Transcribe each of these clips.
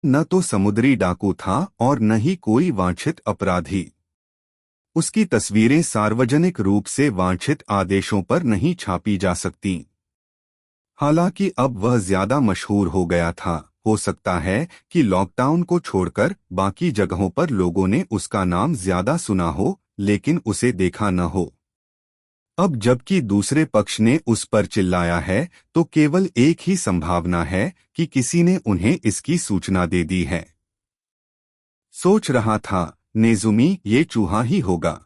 न तो समुद्री डाकू था और न ही कोई वांछित अपराधी। उसकी तस्वीरें सार्वजनिक रूप से वांछित आदेशों पर नहीं छापी जा सकती। हालांकि अब वह ज्यादा मशहूर हो गया था। हो सकता है कि लॉकडाउन को छोड़कर बाकी जगहों पर लोगों ने उसका नाम ज्यादा सुना हो, लेकिन उसे देखा न हो। अब जबकि दूसरे पक्ष ने उस पर चिल्लाया है, तो केवल एक ही संभावना है कि किसी ने उन्हें इसकी सूचना दे दी है। सोच रहा था, नेजुमी ये चूहा ही होगा।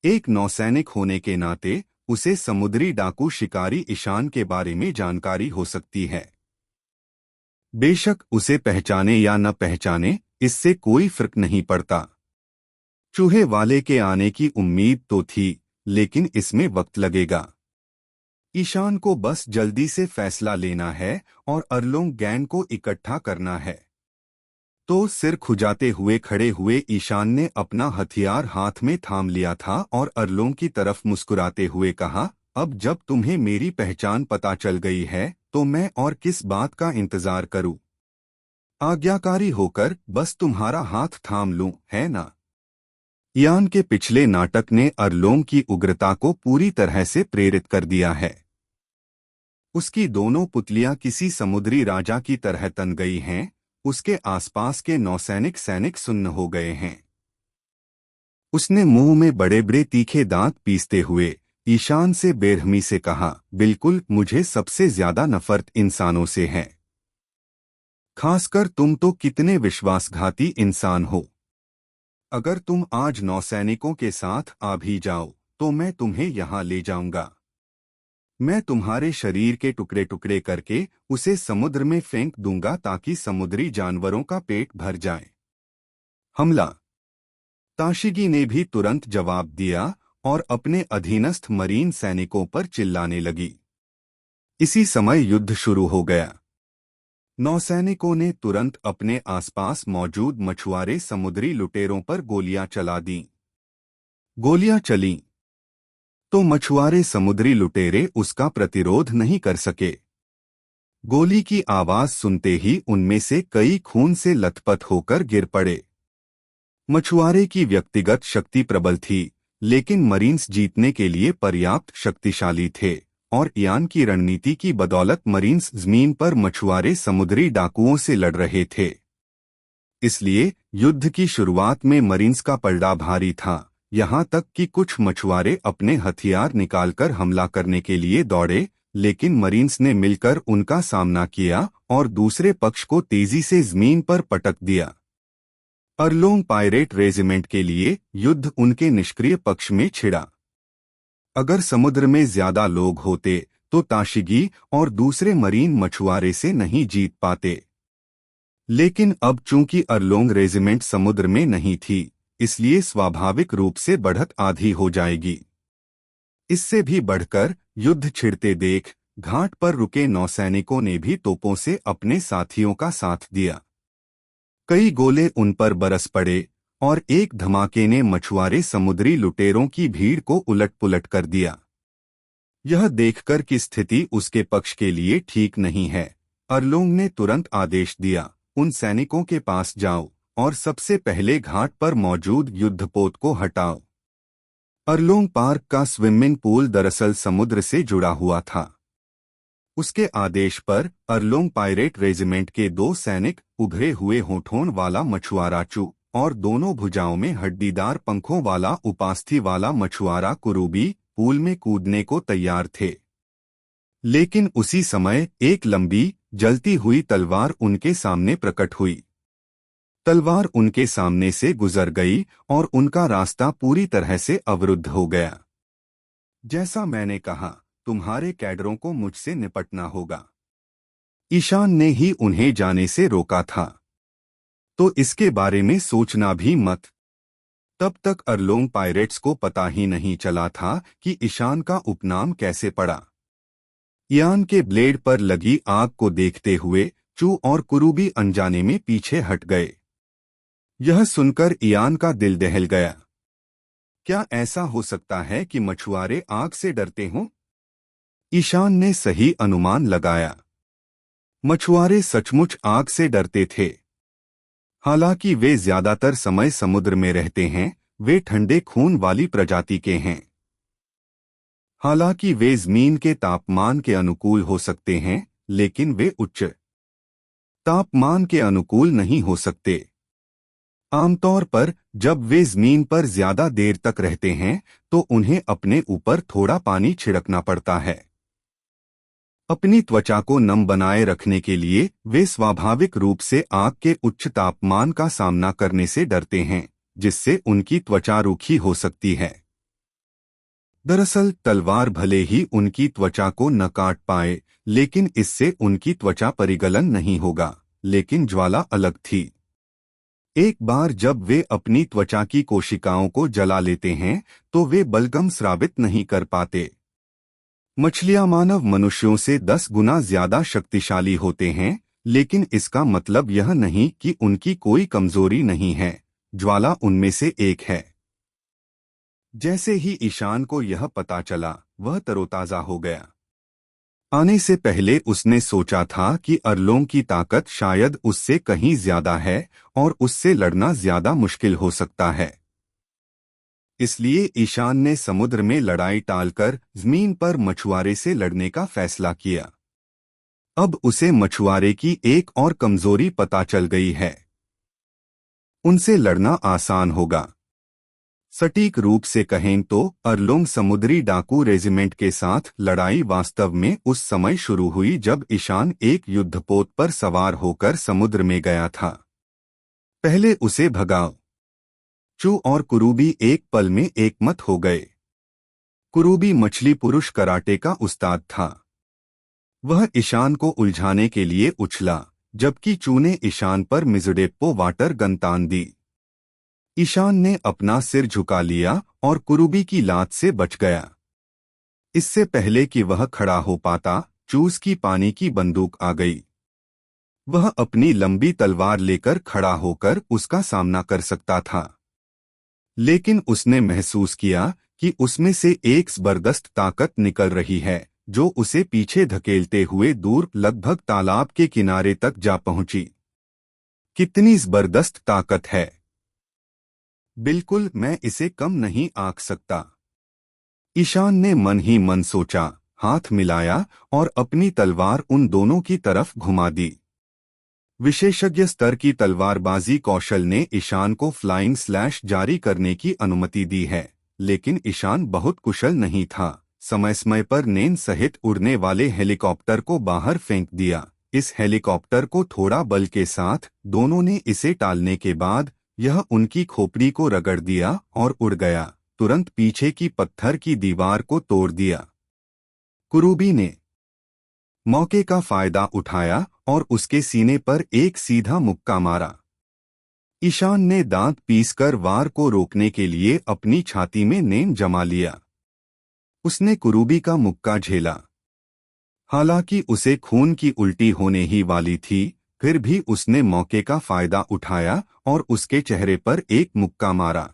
एक नौसैनिक होने के नाते उसे समुद्री डाकू शिकारी ईशान के बारे में जानकारी हो सकती है। बेशक उसे पहचाने या न पहचाने, इससे कोई फर्क नहीं पड़ता। चूहे वाले के आने की उम्मीद तो थी, लेकिन इसमें वक्त लगेगा। ईशान को बस जल्दी से फैसला लेना है और अरलोंग गैंग को इकट्ठा करना है। तो सिर खुजाते हुए खड़े हुए ईशान ने अपना हथियार हाथ में थाम लिया था और अरलोंग की तरफ मुस्कुराते हुए कहा, अब जब तुम्हें मेरी पहचान पता चल गई है, तो मैं और किस बात का इंतजार करूं? आज्ञाकारी होकर बस तुम्हारा हाथ थाम लूं, है ना? इयान के पिछले नाटक ने अरलोंग की उग्रता को पूरी तरह से प्रेरित कर दिया है। उसकी दोनों पुतलियां किसी समुद्री राजा की तरह तन गई हैं। उसके आसपास के नौसैनिक सैनिक सुन्न हो गए हैं। उसने मुंह में बड़े बड़े तीखे दांत पीसते हुए ईशान से बेरहमी से कहा, बिल्कुल, मुझे सबसे ज्यादा नफरत इंसानों से है। खासकर तुम तो कितने विश्वासघाती इंसान हो। अगर तुम आज नौसैनिकों के साथ आ भी जाओ, तो मैं तुम्हें यहां ले जाऊंगा। मैं तुम्हारे शरीर के टुकड़े टुकड़े करके उसे समुद्र में फेंक दूंगा ताकि समुद्री जानवरों का पेट भर जाए। हमला। ताशिगी ने भी तुरंत जवाब दिया और अपने अधीनस्थ मरीन सैनिकों पर चिल्लाने लगी। इसी समय युद्ध शुरू हो गया। नौसैनिकों ने तुरंत अपने आसपास मौजूद मछुआरे समुद्री लुटेरों पर गोलियां चला दीं। गोलियां चलीं तो मछुआरे समुद्री लुटेरे उसका प्रतिरोध नहीं कर सके। गोली की आवाज सुनते ही उनमें से कई खून से लथपथ होकर गिर पड़े। मछुआरे की व्यक्तिगत शक्ति प्रबल थी, लेकिन मरीन्स जीतने के लिए पर्याप्त शक्तिशाली थे, और इयान की रणनीति की बदौलत मरीन्स जमीन पर मछुआरे समुद्री डाकुओं से लड़ रहे थे। इसलिए युद्ध की शुरुआत में मरीन्स का पलड़ा भारी था, यहाँ तक कि कुछ मछुआरे अपने हथियार निकालकर हमला करने के लिए दौड़े, लेकिन मरीन्स ने मिलकर उनका सामना किया और दूसरे पक्ष को तेजी से जमीन पर पटक दिया। अरलोंग पायरेट रेजिमेंट के लिए युद्ध उनके निष्क्रिय पक्ष में छिड़ा। अगर समुद्र में ज्यादा लोग होते तो ताशिगी और दूसरे मरीन मछुआरे से नहीं जीत पाते। लेकिन अब चूंकि अरलोंग रेजिमेंट समुद्र में नहीं थी, इसलिए स्वाभाविक रूप से बढ़त आधी हो जाएगी। इससे भी बढ़कर युद्ध छिड़ते देख घाट पर रुके नौसैनिकों ने भी तोपों से अपने साथियों का साथ दिया। कई गोले उन पर बरस पड़े और एक धमाके ने मछुआरे समुद्री लुटेरों की भीड़ को उलट-पुलट कर दिया। यह देखकर कि स्थिति उसके पक्ष के लिए ठीक नहीं है, अरलोंग ने तुरंत आदेश दिया, उन सैनिकों के पास जाओ और सबसे पहले घाट पर मौजूद युद्धपोत को हटाओ। अरलोंग पार्क का स्विमिंग पूल दरअसल समुद्र से जुड़ा हुआ था। उसके आदेश पर अरलोंग पायरेट रेजिमेंट के 2 सैनिक, उभरे हुए होठों वाला मछुआरा चू और दोनों भुजाओं में हड्डीदार पंखों वाला उपास्थि वाला मछुआरा कुरूबी, पूल में कूदने को तैयार थे। लेकिन उसी समय एक लंबी, जलती हुई तलवार उनके सामने प्रकट हुई। तलवार उनके सामने से गुजर गई और उनका रास्ता पूरी तरह से अवरुद्ध हो गया। जैसा मैंने कहा, तुम्हारे कैडरों को मुझसे निपटना होगा। ईशान ने ही उन्हें जाने से रोका था, तो इसके बारे में सोचना भी मत। तब तक अरलोंग पायरेट्स को पता ही नहीं चला था कि ईशान का उपनाम कैसे पड़ा। इयान के ब्लेड पर लगी आग को देखते हुए चू और कुरूबी अनजाने में पीछे हट गए। यह सुनकर इयान का दिल दहल गया। क्या ऐसा हो सकता है कि मछुआरे आग से डरते हों? ईशान ने सही अनुमान लगाया। मछुआरे सचमुच आग से डरते थे, हालांकि वे ज्यादातर समय समुद्र में रहते हैं, वे ठंडे खून वाली प्रजाति के हैं। हालांकि वे जमीन के तापमान के अनुकूल हो सकते हैं, लेकिन वे उच्च तापमान के अनुकूल नहीं हो सकते। आमतौर पर जब वे जमीन पर ज्यादा देर तक रहते हैं तो उन्हें अपने ऊपर थोड़ा पानी छिड़कना पड़ता है। अपनी त्वचा को नम बनाए रखने के लिए वे स्वाभाविक रूप से आग के उच्च तापमान का सामना करने से डरते हैं, जिससे उनकी त्वचा रूखी हो सकती है। दरअसल तलवार भले ही उनकी त्वचा को न काट पाए, लेकिन इससे उनकी त्वचा परिगलन नहीं होगा, लेकिन ज्वाला अलग थी। एक बार जब वे अपनी त्वचा की कोशिकाओं को जला लेते हैं तो वे बलगम स्रावित नहीं कर पाते। मछलियां मानव मनुष्यों से 10 गुना ज्यादा शक्तिशाली होते हैं, लेकिन इसका मतलब यह नहीं कि उनकी कोई कमजोरी नहीं है। ज्वाला उनमें से एक है। जैसे ही ईशान को यह पता चला, वह तरोताजा हो गया। आने से पहले उसने सोचा था कि अरलों की ताकत शायद उससे कहीं ज्यादा है और उससे लड़ना ज्यादा मुश्किल हो सकता है। इसलिए ईशान ने समुद्र में लड़ाई टालकर जमीन पर मछुआरे से लड़ने का फैसला किया। अब उसे मछुआरे की एक और कमजोरी पता चल गई है। उनसे लड़ना आसान होगा। सटीक रूप से कहें तो अरलोंग समुद्री डाकू रेजिमेंट के साथ लड़ाई वास्तव में उस समय शुरू हुई जब ईशान एक युद्धपोत पर सवार होकर समुद्र में गया था। पहले उसे भगाओ। चू और कुरूबी एक पल में एकमत हो गए। कुरूबी मछली पुरुष कराटे का उस्ताद था। वह ईशान को उलझाने के लिए उछला, जबकि चू ने ईशान पर मिजुडेप्पो वाटर गन तान दी। ईशान ने अपना सिर झुका लिया और कुरूबी की लात से बच गया। इससे पहले कि वह खड़ा हो पाता, चूस की पानी की बंदूक आ गई। वह अपनी लंबी तलवार लेकर खड़ा होकर उसका सामना कर सकता था, लेकिन उसने महसूस किया कि उसमें से एक जबरदस्त ताकत निकल रही है, जो उसे पीछे धकेलते हुए दूर लगभग तालाब के किनारे तक जा पहुंची। कितनी जबरदस्त ताकत है! बिल्कुल, मैं इसे कम नहीं आंक सकता। ईशान ने मन ही मन सोचा, हाथ मिलाया और अपनी तलवार उन दोनों की तरफ घुमा दी। विशेषज्ञ स्तर की तलवारबाजी कौशल ने ईशान को फ्लाइंग स्लैश जारी करने की अनुमति दी है, लेकिन ईशान बहुत कुशल नहीं था। समय समय पर नेन सहित उड़ने वाले हेलीकॉप्टर को बाहर फेंक दिया। इस हेलीकॉप्टर को थोड़ा बल के साथ दोनों ने इसे टालने के बाद यह उनकी खोपड़ी को रगड़ दिया और उड़ गया, तुरंत पीछे की पत्थर की दीवार को तोड़ दिया। कुरूबी ने मौके का फायदा उठाया और उसके सीने पर एक सीधा मुक्का मारा। ईशान ने दांत पीसकर वार को रोकने के लिए अपनी छाती में नेम जमा लिया। उसने कुरूबी का मुक्का झेला। हालांकि उसे खून की उल्टी होने ही वाली थी, फिर भी उसने मौके का फायदा उठाया और उसके चेहरे पर एक मुक्का मारा।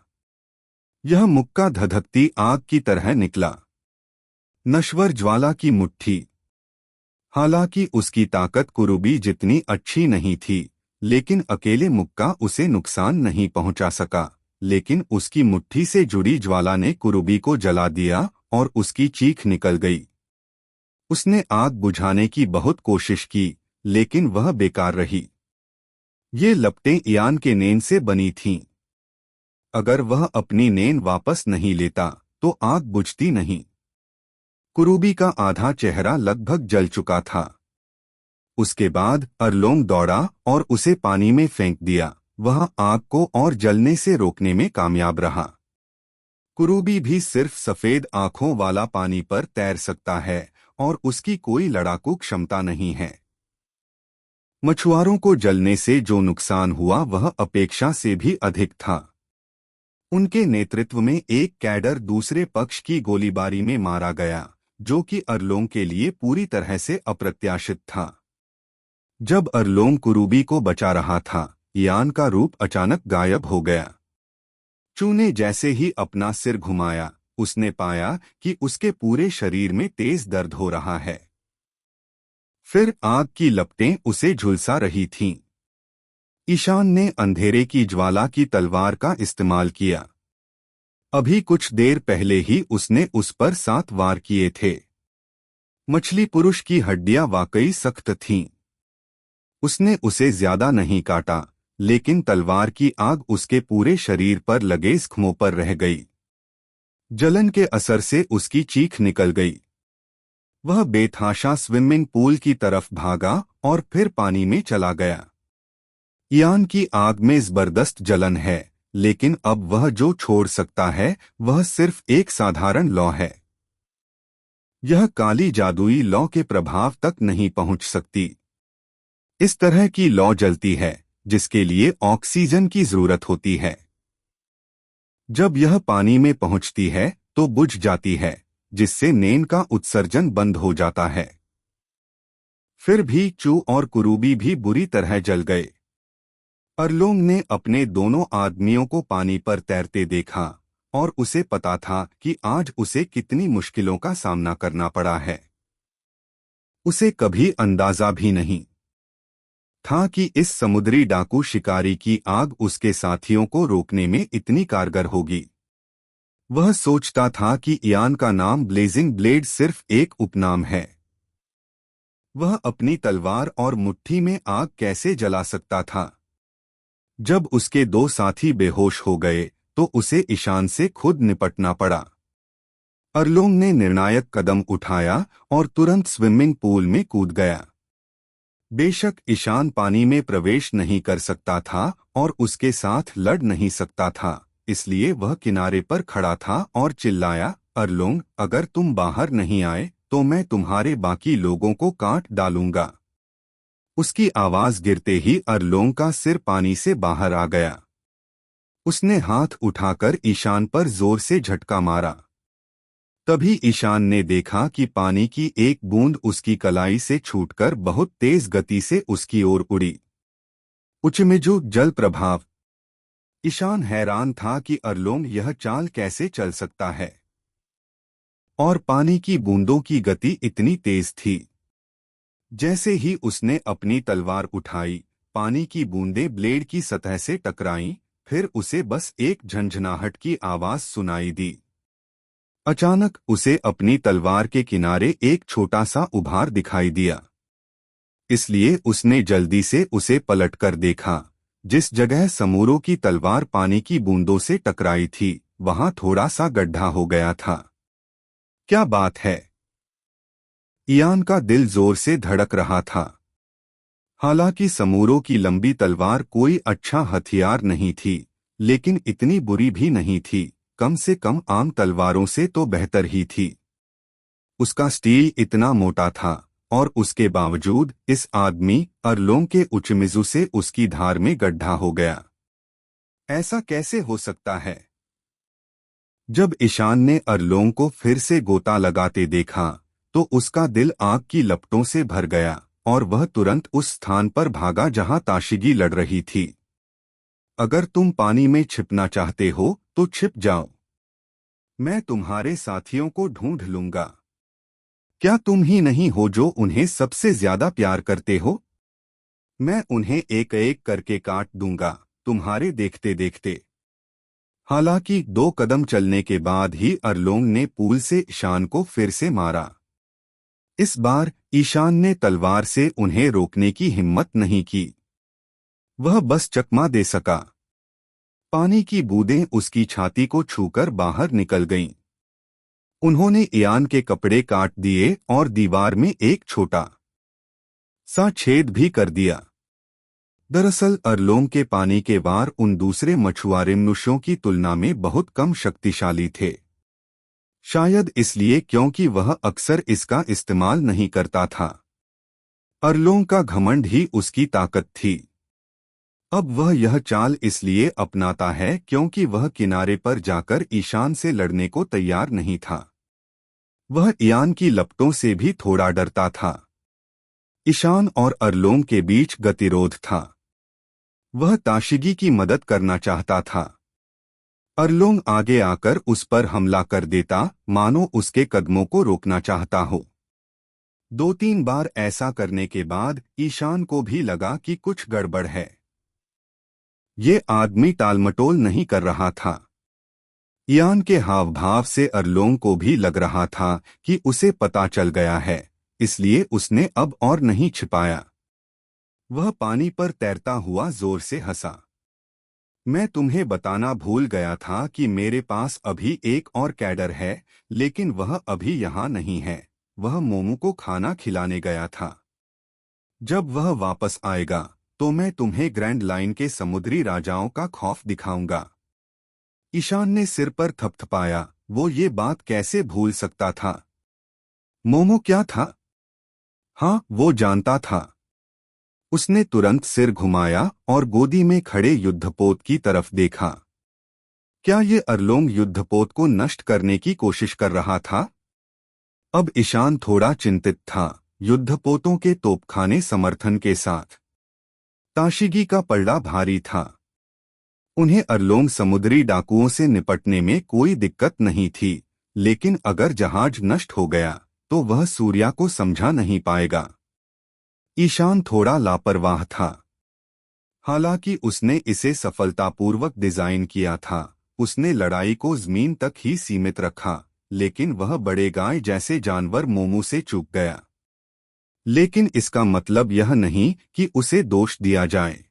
यह मुक्का धधकती आग की तरह निकला। नश्वर ज्वाला की मुट्ठी। हालांकि उसकी ताकत कुरूबी जितनी अच्छी नहीं थी, लेकिन अकेले मुक्का उसे नुकसान नहीं पहुंचा सका। लेकिन उसकी मुट्ठी से जुड़ी ज्वाला ने कुरूबी को जला दिया और उसकी चीख निकल गई। उसने आग बुझाने की बहुत कोशिश की, लेकिन वह बेकार रही। ये लपटें ईयान के नेन से बनी थीं। अगर वह अपनी नेन वापस नहीं लेता तो आग बुझती नहीं। कुरूबी का आधा चेहरा लगभग जल चुका था। उसके बाद अरलोंग दौड़ा और उसे पानी में फेंक दिया। वह आग को और जलने से रोकने में कामयाब रहा। कुरूबी भी सिर्फ सफेद आंखों वाला पानी पर तैर सकता है और उसकी कोई लड़ाकू क्षमता नहीं है। मछुआरों को जलने से जो नुकसान हुआ वह अपेक्षा से भी अधिक था। उनके नेतृत्व में एक कैडर दूसरे पक्ष की गोलीबारी में मारा गया, जो कि अरलोंग के लिए पूरी तरह से अप्रत्याशित था। जब अरलोंग कुरूबी को बचा रहा था, ईयान का रूप अचानक गायब हो गया। चू ने जैसे ही अपना सिर घुमाया, उसने पाया कि उसके पूरे शरीर में तेज दर्द हो रहा है। फिर आग की लपटें उसे झुलसा रही थीं। ईशान ने अंधेरे की ज्वाला की तलवार का इस्तेमाल किया। अभी कुछ देर पहले ही उसने उस पर 7 वार किए थे। मछली पुरुष की हड्डियां वाकई सख्त थीं। उसने उसे ज्यादा नहीं काटा, लेकिन तलवार की आग उसके पूरे शरीर पर लगे जख्मों पर रह गई। जलन के असर से उसकी चीख निकल गई। वह बेतहाशा स्विमिंग पूल की तरफ भागा और फिर पानी में चला गया। इयान की आग में जबरदस्त जलन है, लेकिन अब वह जो छोड़ सकता है वह सिर्फ एक साधारण लौ है। यह काली जादुई लौ के प्रभाव तक नहीं पहुंच सकती। इस तरह की लौ जलती है जिसके लिए ऑक्सीजन की जरूरत होती है। जब यह पानी में पहुंचती है तो बुझ जाती है, जिससे नेन का उत्सर्जन बंद हो जाता है। फिर भी चू और कुरूबी भी बुरी तरह जल गए। अरलोंग ने अपने दोनों आदमियों को पानी पर तैरते देखा और उसे पता था कि आज उसे कितनी मुश्किलों का सामना करना पड़ा है। उसे कभी अंदाजा भी नहीं था कि इस समुद्री डाकू शिकारी की आग उसके साथियों को रोकने में इतनी कारगर होगी। वह सोचता था कि इयान का नाम ब्लेजिंग ब्लेड सिर्फ एक उपनाम है। वह अपनी तलवार और मुट्ठी में आग कैसे जला सकता था। जब उसके 2 साथी बेहोश हो गए तो उसे ईशान से खुद निपटना पड़ा। अरलोंग ने निर्णायक कदम उठाया और तुरंत स्विमिंग पूल में कूद गया। बेशक ईशान पानी में प्रवेश नहीं कर सकता था और उसके साथ लड़ नहीं सकता था, इसलिए वह किनारे पर खड़ा था और चिल्लाया, अरलोंग, अगर तुम बाहर नहीं आए तो मैं तुम्हारे बाकी लोगों को काट डालूंगा। उसकी आवाज गिरते ही अरलोंग का सिर पानी से बाहर आ गया। उसने हाथ उठाकर ईशान पर जोर से झटका मारा। तभी ईशान ने देखा कि पानी की एक बूंद उसकी कलाई से छूटकर बहुत तेज गति से उसकी ओर उड़ी। उचमिजू जल प्रभाव। ईशान हैरान था कि अरलोंग यह चाल कैसे चल सकता है, और पानी की बूंदों की गति इतनी तेज थी। जैसे ही उसने अपनी तलवार उठाई, पानी की बूंदें ब्लेड की सतह से टकराईं, फिर उसे बस एक झंझनाहट की आवाज सुनाई दी। अचानक उसे अपनी तलवार के किनारे एक छोटा सा उभार दिखाई दिया। इसलिए उसने जल्दी से उसे पलटकर देखा। जिस जगह समूरो की तलवार पानी की बूंदों से टकराई थी, वहां थोड़ा सा गड्ढा हो गया था। क्या बात है! इयान का दिल जोर से धड़क रहा था। हालांकि समूरो की लंबी तलवार कोई अच्छा हथियार नहीं थी, लेकिन इतनी बुरी भी नहीं थी। कम से कम आम तलवारों से तो बेहतर ही थी। उसका स्टील इतना मोटा था और उसके बावजूद इस आदमी अरलोंग के उचमिजू से उसकी धार में गड्ढा हो गया। ऐसा कैसे हो सकता है? जब ईशान ने अरलोंग को फिर से गोता लगाते देखा तो उसका दिल आग की लपटों से भर गया और वह तुरंत उस स्थान पर भागा जहां ताशिगी लड़ रही थी। अगर तुम पानी में छिपना चाहते हो तो छिप जाओ। मैं तुम्हारे साथियों को ढूंढ लूंगा। क्या तुम ही नहीं हो जो उन्हें सबसे ज्यादा प्यार करते हो? मैं उन्हें एक एक करके काट दूंगा, तुम्हारे देखते देखते। हालांकि 2 कदम चलने के बाद ही अरलोंग ने पूल से ईशान को फिर से मारा। इस बार ईशान ने तलवार से उन्हें रोकने की हिम्मत नहीं की। वह बस चकमा दे सका। पानी की बूंदें उसकी छाती को छूकर बाहर निकल गईं। उन्होंने इयान के कपड़े काट दिए और दीवार में एक छोटा सा छेद भी कर दिया। दरअसल अरलोंग के पानी के वार उन दूसरे मछुआरे मनुष्यों की तुलना में बहुत कम शक्तिशाली थे। शायद इसलिए क्योंकि वह अक्सर इसका इस्तेमाल नहीं करता था। अरलोंग का घमंड ही उसकी ताकत थी। अब वह यह चाल इसलिए अपनाता है क्योंकि वह किनारे पर जाकर ईशान से लड़ने को तैयार नहीं था। वह इयान की लपटों से भी थोड़ा डरता था। ईशान और अरलोंग के बीच गतिरोध था। वह ताशिगी की मदद करना चाहता था। अरलोंग आगे आकर उस पर हमला कर देता, मानो उसके कदमों को रोकना चाहता हो। 2-3 बार ऐसा करने के बाद ईशान को भी लगा कि कुछ गड़बड़ है। ये आदमी टालमटोल नहीं कर रहा था। ईयान के हाव भाव से अरलोंग को भी लग रहा था कि उसे पता चल गया है, इसलिए उसने अब और नहीं छिपाया। वह पानी पर तैरता हुआ जोर से हंसा। मैं तुम्हें बताना भूल गया था कि मेरे पास अभी एक और कैडर है, लेकिन वह अभी यहाँ नहीं है। वह मोमू को खाना खिलाने गया था। जब वह वापस आएगा तो मैं तुम्हें ग्रैंड लाइन के समुद्री राजाओं का खौफ दिखाऊंगा। ईशान ने सिर पर थपथपाया। वो ये बात कैसे भूल सकता था? मोमो क्या था? हाँ, वो जानता था। उसने तुरंत सिर घुमाया और गोदी में खड़े युद्धपोत की तरफ देखा। क्या ये अरलोंग युद्धपोत को नष्ट करने की कोशिश कर रहा था? अब ईशान थोड़ा चिंतित था। युद्धपोतों के तोपखाने समर्थन के साथ ताशिगी का पलड़ा भारी था। उन्हें अरलोंग समुद्री डाकुओं से निपटने में कोई दिक्कत नहीं थी, लेकिन अगर जहाज नष्ट हो गया तो वह सूर्या को समझा नहीं पाएगा। ईशान थोड़ा लापरवाह था। हालांकि उसने इसे सफलतापूर्वक डिजाइन किया था। उसने लड़ाई को जमीन तक ही सीमित रखा, लेकिन वह बड़े गाय जैसे जानवर मोमू से चूक गया। लेकिन इसका मतलब यह नहीं कि उसे दोष दिया जाए।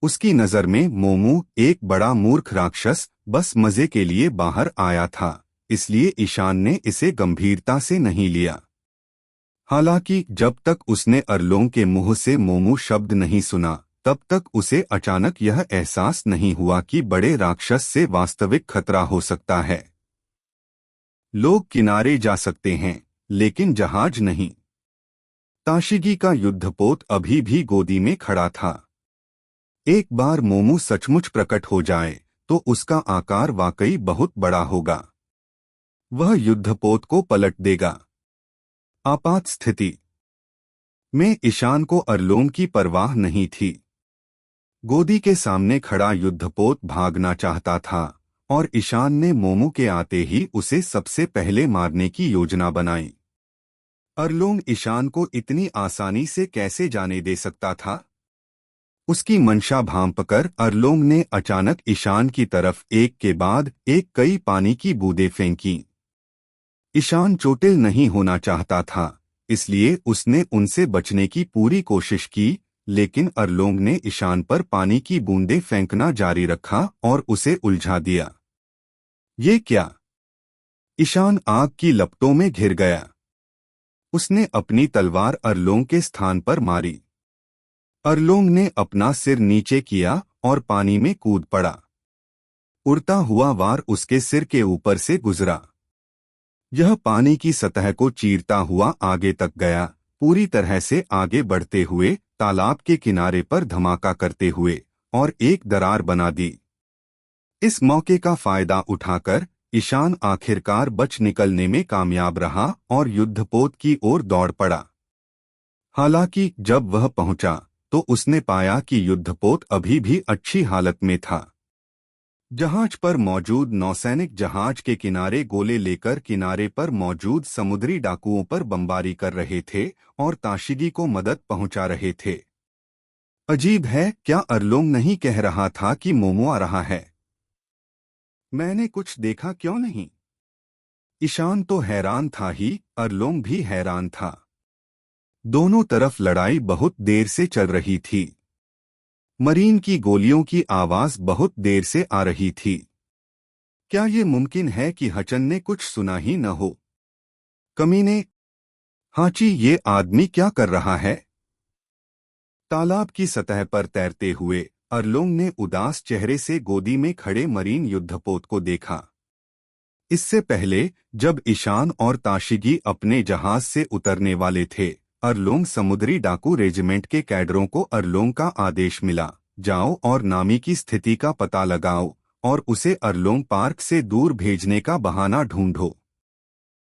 उसकी नजर में मोमू एक बड़ा मूर्ख राक्षस बस मजे के लिए बाहर आया था, इसलिए ईशान ने इसे गंभीरता से नहीं लिया। हालांकि जब तक उसने अरलोंग के मुंह से मोमू शब्द नहीं सुना, तब तक उसे अचानक यह एहसास नहीं हुआ कि बड़े राक्षस से वास्तविक खतरा हो सकता है। लोग किनारे जा सकते हैं, लेकिन जहाज नहीं। ताशिगी का युद्धपोत अभी भी गोदी में खड़ा था। एक बार मोमू सचमुच प्रकट हो जाए तो उसका आकार वाकई बहुत बड़ा होगा। वह युद्धपोत को पलट देगा। आपात स्थिति में ईशान को अरलोंग की परवाह नहीं थी। गोदी के सामने खड़ा युद्धपोत भागना चाहता था और ईशान ने मोमू के आते ही उसे सबसे पहले मारने की योजना बनाई। अरलोंग ईशान को इतनी आसानी से कैसे जाने दे सकता था? उसकी मंशा भांपकर अरलोंग ने अचानक ईशान की तरफ एक के बाद एक कई पानी की बूंदें फेंकी। ईशान चोटिल नहीं होना चाहता था, इसलिए उसने उनसे बचने की पूरी कोशिश की, लेकिन अरलोंग ने ईशान पर पानी की बूंदें फेंकना जारी रखा और उसे उलझा दिया। ये क्या? ईशान आग की लपटों में घिर गया। उसने अपनी तलवार अरलोंग के स्थान पर मारी। अरलोंग ने अपना सिर नीचे किया और पानी में कूद पड़ा। उड़ता हुआ वार उसके सिर के ऊपर से गुजरा। यह पानी की सतह को चीरता हुआ आगे तक गया, पूरी तरह से आगे बढ़ते हुए तालाब के किनारे पर धमाका करते हुए और एक दरार बना दी। इस मौके का फायदा उठाकर ईशान आखिरकार बच निकलने में कामयाब रहा और युद्धपोत की ओर दौड़ पड़ा। हालांकि जब वह पहुंचा तो उसने पाया कि युद्धपोत अभी भी अच्छी हालत में था। जहाज पर मौजूद नौसैनिक जहाज के किनारे गोले लेकर किनारे पर मौजूद समुद्री डाकुओं पर बमबारी कर रहे थे और ताशिगी को मदद पहुंचा रहे थे। अजीब है, क्या अरलोंग नहीं कह रहा था कि मोमो आ रहा है? मैंने कुछ देखा क्यों नहीं? ईशान तो हैरान था ही, अरलोंग भी हैरान था। दोनों तरफ लड़ाई बहुत देर से चल रही थी। मरीन की गोलियों की आवाज बहुत देर से आ रही थी। क्या ये मुमकिन है कि हचन ने कुछ सुना ही न हो? कमीने! हाची, ये आदमी क्या कर रहा है? तालाब की सतह पर तैरते हुए अरलोंग ने उदास चेहरे से गोदी में खड़े मरीन युद्धपोत को देखा। इससे पहले जब ईशान और ताशिगी अपने जहाज से उतरने वाले थे, अरलोंग समुद्री डाकू रेजिमेंट के कैडरों को अरलोंग का आदेश मिला, जाओ और नामी की स्थिति का पता लगाओ और उसे अरलोंग पार्क से दूर भेजने का बहाना ढूंढो।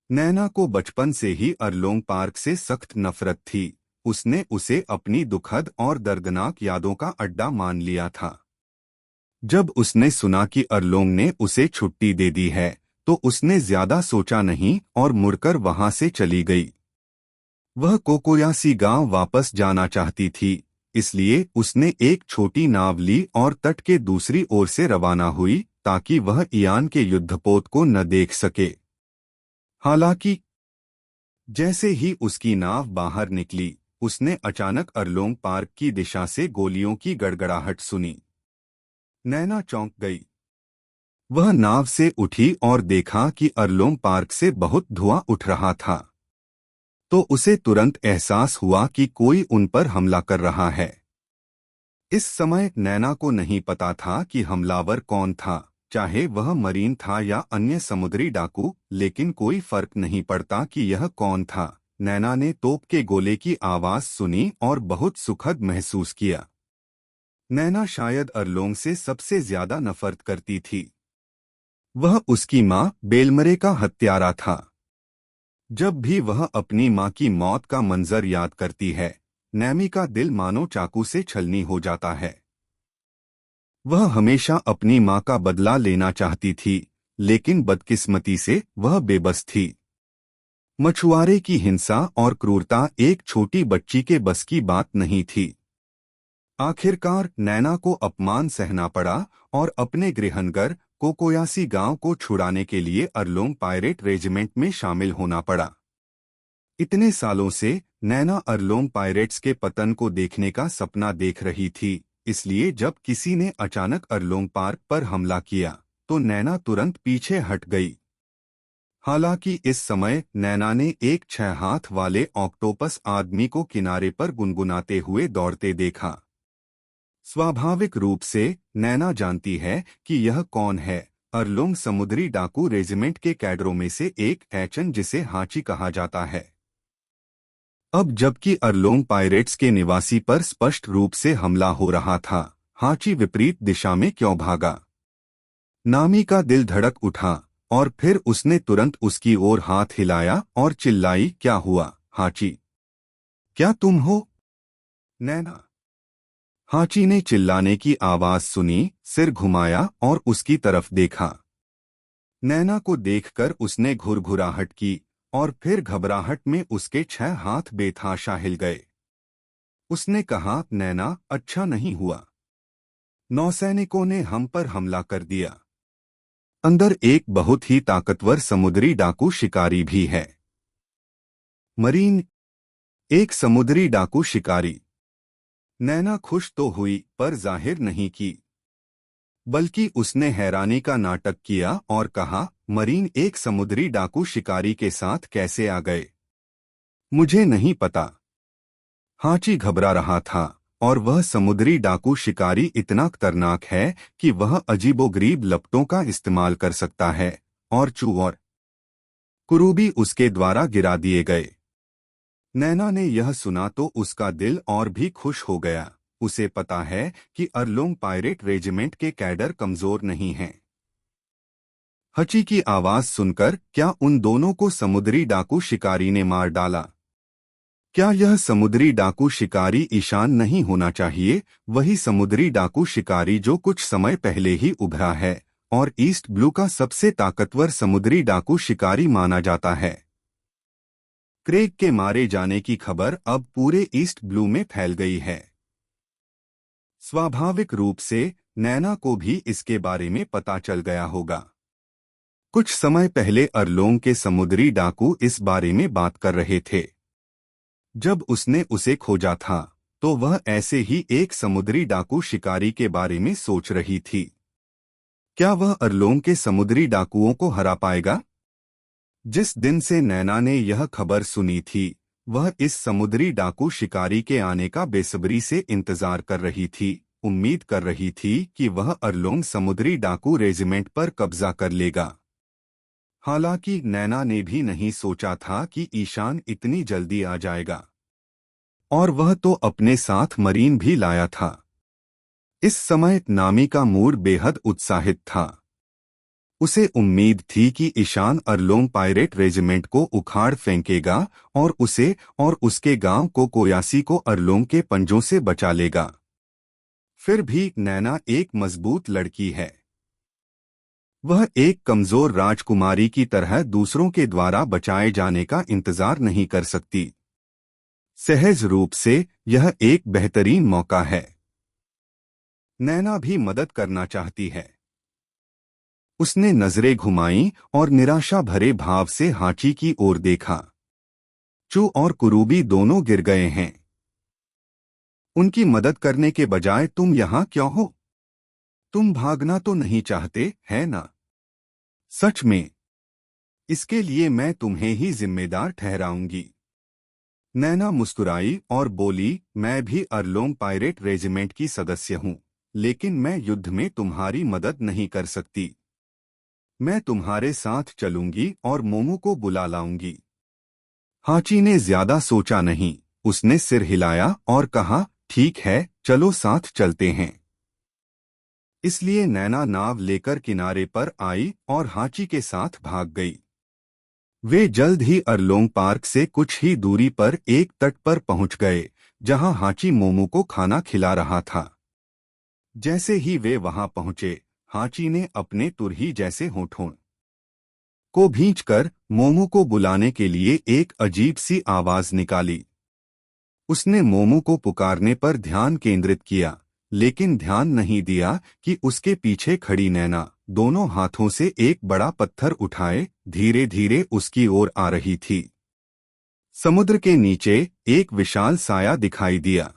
नैना को बचपन से ही अरलोंग पार्क से सख्त नफरत थी। उसने उसे अपनी दुखद और दर्दनाक यादों का अड्डा मान लिया था। जब उसने सुना कि अरलोंग ने उसे छुट्टी दे दी है तो उसने ज्यादा सोचा नहीं और मुड़कर वहां से चली गई। वह कोकोयासी गांव वापस जाना चाहती थी, इसलिए उसने एक छोटी नाव ली और तट के दूसरी ओर से रवाना हुई ताकि वह इयान के युद्धपोत को न देख सके। हालांकि जैसे ही उसकी नाव बाहर निकली, उसने अचानक अरलोंग पार्क की दिशा से गोलियों की गड़गड़ाहट सुनी। नैना चौंक गई। वह नाव से उठी और देखा कि अरलोंग पार्क से बहुत धुआं उठ रहा था। तो उसे तुरंत एहसास हुआ कि कोई उन पर हमला कर रहा है। इस समय नैना को नहीं पता था कि हमलावर कौन था, चाहे वह मरीन था या अन्य समुद्री डाकू, लेकिन कोई फर्क नहीं पड़ता कि यह कौन था। नैना ने तोप के गोले की आवाज सुनी और बहुत सुखद महसूस किया। नैना शायद अरलोंग से सबसे ज्यादा नफरत करती थी। वह उसकी माँ बेलमरे का हत्यारा था। जब भी वह अपनी माँ की मौत का मंजर याद करती है, नैमी का दिल मानो चाकू से छलनी हो जाता है। वह हमेशा अपनी माँ का बदला लेना चाहती थी, लेकिन बदकिस्मती से वह बेबस थी। मछुआरे की हिंसा और क्रूरता एक छोटी बच्ची के बस की बात नहीं थी। आखिरकार नैना को अपमान सहना पड़ा और अपने गृहनगर कोकोयासी गांव को छुड़ाने के लिए अरलोंग पायरेट रेजिमेंट में शामिल होना पड़ा। इतने सालों से नैना अरलोंग पायरेट्स के पतन को देखने का सपना देख रही थी, इसलिए जब किसी ने अचानक अरलोंग पार्क पर हमला किया तो नैना तुरंत पीछे हट गई। हालांकि इस समय नैना ने एक 6 हाथ वाले ऑक्टोपस आदमी को किनारे पर गुनगुनाते हुए दौड़ते देखा। स्वाभाविक रूप से नैना जानती है कि यह कौन है, अरलोंग समुद्री डाकू रेजिमेंट के कैडरों में से एक एचन, जिसे हाची कहा जाता है। अब जबकि अरलोंग पायरेट्स के निवासी पर स्पष्ट रूप से हमला हो रहा था, हाची विपरीत दिशा में क्यों भागा? नामी का दिल धड़क उठा और फिर उसने तुरंत उसकी ओर हाथ हिलाया और चिल्लाई, क्या हुआ हाची? क्या तुम हो? नैना। हाची ने चिल्लाने की आवाज सुनी, सिर घुमाया और उसकी तरफ देखा। नैना को देखकर उसने घुरघुराहट की और फिर घबराहट में उसके 6 हाथ बेतहाशा हिल गए। उसने कहा, नैना, अच्छा नहीं हुआ। नौसैनिकों ने हम पर हमला कर दिया। अंदर एक बहुत ही ताकतवर समुद्री डाकू शिकारी भी है। मरीन, एक समुद्री डाकू शिकारी। नैना खुश तो हुई पर जाहिर नहीं की, बल्कि उसने हैरानी का नाटक किया और कहा, मरीन एक समुद्री डाकू शिकारी के साथ कैसे आ गए? मुझे नहीं पता। हाची घबरा रहा था और वह समुद्री डाकू शिकारी इतना खतरनाक है कि वह अजीबोगरीब लपटों का इस्तेमाल कर सकता है और चू और कुरूबी उसके द्वारा गिरा दिए गए। नैना ने यह सुना तो उसका दिल और भी खुश हो गया। उसे पता है कि अरलोंग पायरेट रेजिमेंट के कैडर कमजोर नहीं हैं। हची की आवाज सुनकर क्या उन दोनों को समुद्री डाकू शिकारी ने मार डाला? क्या यह समुद्री डाकू शिकारी ईशान नहीं होना चाहिए, वही समुद्री डाकू शिकारी जो कुछ समय पहले ही उभरा है और ईस्ट ब्लू का सबसे ताकतवर समुद्री डाकू शिकारी माना जाता है? क्रेग के मारे जाने की खबर अब पूरे ईस्ट ब्लू में फैल गई है। स्वाभाविक रूप से नैना को भी इसके बारे में पता चल गया होगा। कुछ समय पहले अरलोंग के समुद्री डाकू इस बारे में बात कर रहे थे। जब उसने उसे खोजा था तो वह ऐसे ही एक समुद्री डाकू शिकारी के बारे में सोच रही थी। क्या वह अरलोंग के समुद्री डाकुओं को हरा पाएगा? जिस दिन से नैना ने यह खबर सुनी थी, वह इस समुद्री डाकू शिकारी के आने का बेसब्री से इंतजार कर रही थी। उम्मीद कर रही थी कि वह अरलोंग समुद्री डाकू रेजिमेंट पर कब्जा कर लेगा। हालांकि नैना ने भी नहीं सोचा था कि ईशान इतनी जल्दी आ जाएगा, और वह तो अपने साथ मरीन भी लाया था। इस समय नामी का मूड बेहद उत्साहित था। उसे उम्मीद थी कि ईशान अरलोंग पायरेट रेजिमेंट को उखाड़ फेंकेगा और उसे और उसके गांव को कोयासी को अरलोंग के पंजों से बचा लेगा। फिर भी नैना एक मजबूत लड़की है। वह एक कमजोर राजकुमारी की तरह दूसरों के द्वारा बचाए जाने का इंतजार नहीं कर सकती। सहज रूप से यह एक बेहतरीन मौका है। नैना भी मदद करना चाहती है। उसने नजरें घुमाईं और निराशा भरे भाव से हाची की ओर देखा। चू और कुरूबी दोनों गिर गए हैं। उनकी मदद करने के बजाय तुम यहाँ क्यों हो? तुम भागना तो नहीं चाहते, है ना? सच में? इसके लिए मैं तुम्हें ही जिम्मेदार ठहराऊंगी। नैना मुस्कुराई और बोली, मैं भी अरलोंग पायरेट रेजिमेंट की सदस्य हूँ, लेकिन मैं युद्ध में तुम्हारी मदद नहीं कर सकती। मैं तुम्हारे साथ चलूंगी और मोमू को बुला लाऊंगी। हाची ने ज्यादा सोचा नहीं, उसने सिर हिलाया और कहा, ठीक है, चलो साथ चलते हैं। इसलिए नैना नाव लेकर किनारे पर आई और हाची के साथ भाग गई। वे जल्द ही अरलोंग पार्क से कुछ ही दूरी पर एक तट पर पहुंच गए, जहां हाची मोमू को खाना खिला रहा था। जैसे ही वे वहां पहुंचे, हाची ने अपने तुरही जैसे होठों को भींचकर मोमू को बुलाने के लिए एक अजीब सी आवाज निकाली। उसने मोमू को पुकारने पर ध्यान केंद्रित किया, लेकिन ध्यान नहीं दिया कि उसके पीछे खड़ी नैना दोनों हाथों से एक बड़ा पत्थर उठाए धीरे धीरे उसकी ओर आ रही थी। समुद्र के नीचे एक विशाल साया दिखाई दिया।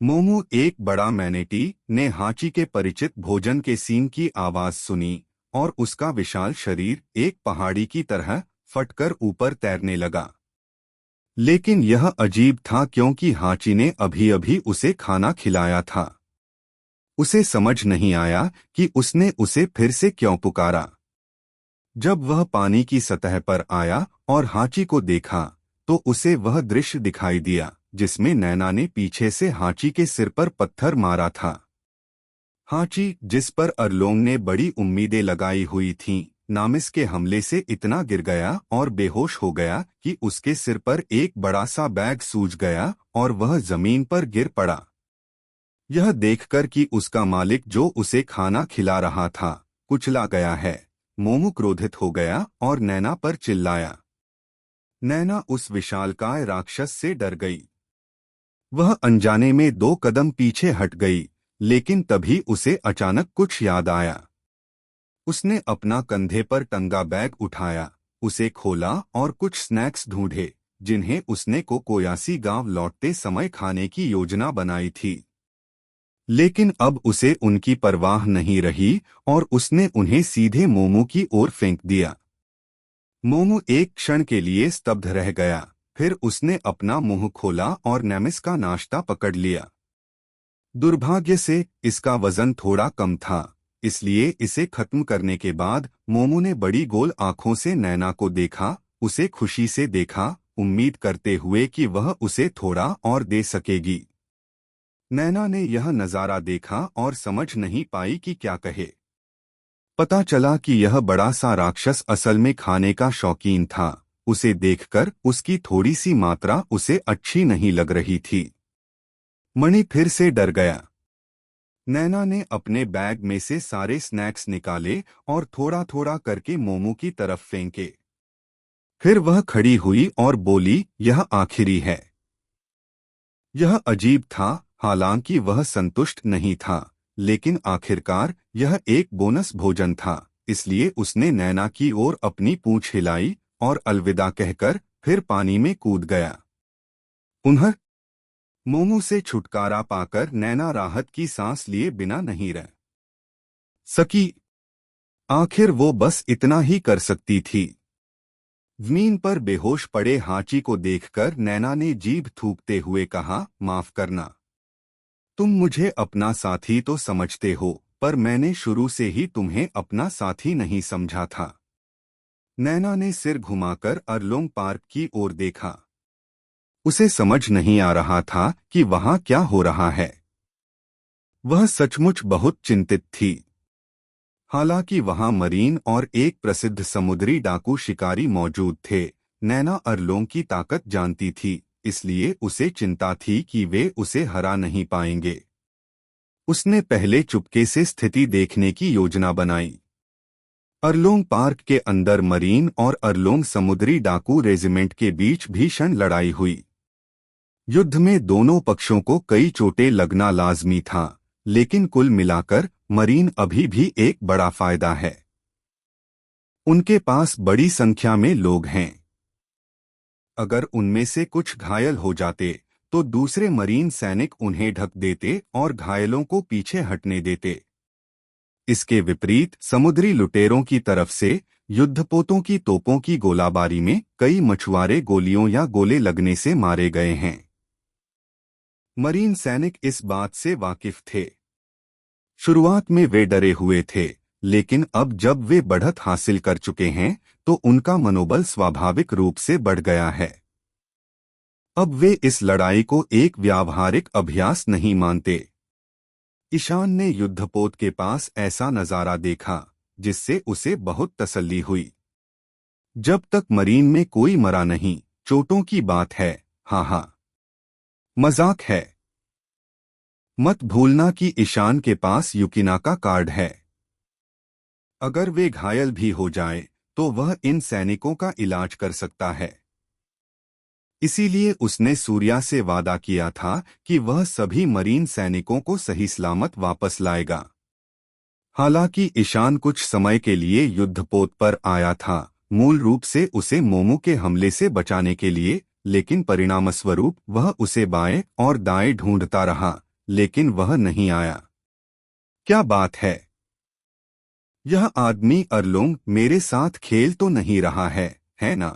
मोमू, एक बड़ा मैनेटी, ने हाची के परिचित भोजन के सीन की आवाज सुनी और उसका विशाल शरीर एक पहाड़ी की तरह फटकर ऊपर तैरने लगा। लेकिन यह अजीब था क्योंकि हाची ने अभी अभी उसे खाना खिलाया था। उसे समझ नहीं आया कि उसने उसे फिर से क्यों पुकारा। जब वह पानी की सतह पर आया और हाची को देखा, तो उसे वह दृश्य दिखाई दिया जिसमें नैना ने पीछे से हाची के सिर पर पत्थर मारा था। हाची, जिस पर अरलोंग ने बड़ी उम्मीदें लगाई हुई थीं, नामिस के हमले से इतना गिर गया और बेहोश हो गया कि उसके सिर पर एक बड़ा सा बैग सूज गया और वह जमीन पर गिर पड़ा। यह देखकर कि उसका मालिक जो उसे खाना खिला रहा था, कुचला गया है, मोमू क्रोधित हो गया और नैना पर चिल्लाया। नैना उस विशालकाय राक्षस से डर गई। वह अनजाने में 2 कदम पीछे हट गई, लेकिन तभी उसे अचानक कुछ याद आया। उसने अपना कंधे पर टंगा बैग उठाया, उसे खोला और कुछ स्नैक्स ढूंढे, जिन्हें उसने कोयासी गांव लौटते समय खाने की योजना बनाई थी। लेकिन अब उसे उनकी परवाह नहीं रही और उसने उन्हें सीधे मोमू की ओर फेंक दिया। मोमू एक क्षण के लिए स्तब्ध रह गया, फिर उसने अपना मुंह खोला और नैमिस का नाश्ता पकड़ लिया। दुर्भाग्य से इसका वजन थोड़ा कम था, इसलिए इसे खत्म करने के बाद मोमू ने बड़ी गोल आंखों से नैना को देखा, उसे खुशी से देखा, उम्मीद करते हुए कि वह उसे थोड़ा और दे सकेगी। नैना ने यह नज़ारा देखा और समझ नहीं पाई कि क्या कहे। पता चला कि यह बड़ा सा राक्षस असल में खाने का शौकीन था। उसे देखकर उसकी थोड़ी सी मात्रा उसे अच्छी नहीं लग रही थी। मणि फिर से डर गया। नैना ने अपने बैग में से सारे स्नैक्स निकाले और थोड़ा थोड़ा करके मोमू की तरफ फेंके। फिर वह खड़ी हुई और बोली, यह आखिरी है। यह अजीब था, हालांकि वह संतुष्ट नहीं था, लेकिन आखिरकार यह एक बोनस भोजन था, इसलिए उसने नैना की ओर अपनी पूंछ हिलाई और अलविदा कहकर फिर पानी में कूद गया। उन्हें मोमू से छुटकारा पाकर नैना राहत की सांस लिए बिना नहीं रह सकी। आखिर वो बस इतना ही कर सकती थी। जमीन पर बेहोश पड़े हाची को देखकर नैना ने जीभ थूकते हुए कहा, माफ करना। तुम मुझे अपना साथी तो समझते हो, पर मैंने शुरू से ही तुम्हें अपना साथी नहीं समझा था। नैना ने सिर घुमाकर अरलोंग पार्क की ओर देखा। उसे समझ नहीं आ रहा था कि वहां क्या हो रहा है। वह सचमुच बहुत चिंतित थी। हालांकि वहां मरीन और एक प्रसिद्ध समुद्री डाकू शिकारी मौजूद थे, नैना अरलोंग की ताकत जानती थी, इसलिए उसे चिंता थी कि वे उसे हरा नहीं पाएंगे। उसने पहले चुपके से स्थिति देखने की योजना बनाई। अरलोंग पार्क के अंदर मरीन और अरलोंग समुद्री डाकू रेजिमेंट के बीच भीषण लड़ाई हुई। युद्ध में दोनों पक्षों को कई चोटें लगना लाजमी था, लेकिन कुल मिलाकर मरीन अभी भी एक बड़ा फायदा है। उनके पास बड़ी संख्या में लोग हैं। अगर उनमें से कुछ घायल हो जाते तो दूसरे मरीन सैनिक उन्हें ढक देते और घायलों को पीछे हटने देते। इसके विपरीत समुद्री लुटेरों की तरफ से युद्धपोतों की तोपों की गोलाबारी में कई मछुआरे गोलियों या गोले लगने से मारे गए हैं। मरीन सैनिक इस बात से वाकिफ थे। शुरुआत में वे डरे हुए थे, लेकिन अब जब वे बढ़त हासिल कर चुके हैं तो उनका मनोबल स्वाभाविक रूप से बढ़ गया है। अब वे इस लड़ाई को एक व्यावहारिक अभ्यास नहीं मानते। ईशान ने युद्धपोत के पास ऐसा नजारा देखा जिससे उसे बहुत तसल्ली हुई। जब तक मरीन में कोई मरा नहीं, चोटों की बात है, हाँ हाँ, मजाक है। मत भूलना कि ईशान के पास युकिना का कार्ड है। अगर वे घायल भी हो जाए तो वह इन सैनिकों का इलाज कर सकता है। इसीलिए उसने सूर्या से वादा किया था कि वह सभी मरीन सैनिकों को सही सलामत वापस लाएगा। हालांकि ईशान कुछ समय के लिए युद्धपोत पर आया था, मूल रूप से उसे मोमो के हमले से बचाने के लिए, लेकिन परिणामस्वरूप वह उसे बाएं और दाएं ढूंढता रहा, लेकिन वह नहीं आया। क्या बात यह आदमी अरलोंग मेरे साथ खेल तो नहीं रहा है ना?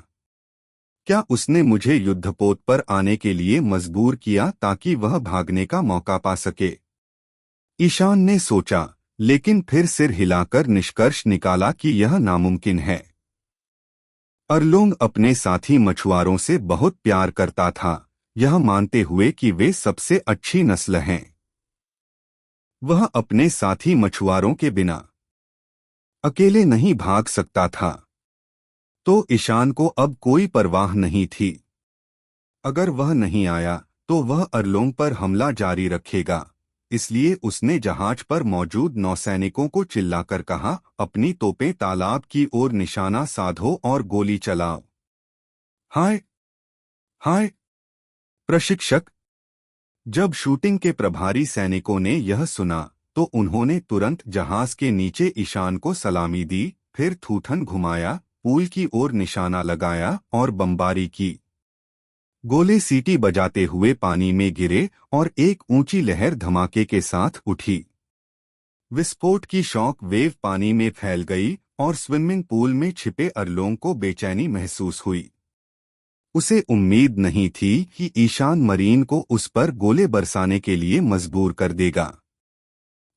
क्या उसने मुझे युद्धपोत पर आने के लिए मजबूर किया ताकि वह भागने का मौका पा सके? ईशान ने सोचा, लेकिन फिर सिर हिलाकर निष्कर्ष निकाला कि यह नामुमकिन है। अरलोंग अपने साथी मछुआरों से बहुत प्यार करता था, यह मानते हुए कि वे सबसे अच्छी नस्ल हैं। वह अपने साथी मछुआरों के बिना अकेले नहीं भाग सकता था। तो ईशान को अब कोई परवाह नहीं थी। अगर वह नहीं आया तो वह अरलोंग पर हमला जारी रखेगा। इसलिए उसने जहाज पर मौजूद नौसैनिकों को चिल्लाकर कहा, अपनी तोपें तालाब की ओर निशाना साधो और गोली चलाओ। हाय हाय प्रशिक्षक। जब शूटिंग के प्रभारी सैनिकों ने यह सुना तो उन्होंने तुरंत जहाज के नीचे ईशान को सलामी दी, फिर थूथन घुमाया, पूल की ओर निशाना लगाया और बमबारी की। गोले सीटी बजाते हुए पानी में गिरे और एक ऊंची लहर धमाके के साथ उठी। विस्फोट की शॉक वेव पानी में फैल गई और स्विमिंग पूल में छिपे अरलोंग को बेचैनी महसूस हुई। उसे उम्मीद नहीं थी कि ईशान मरीन को उस पर गोले बरसाने के लिए मजबूर कर देगा।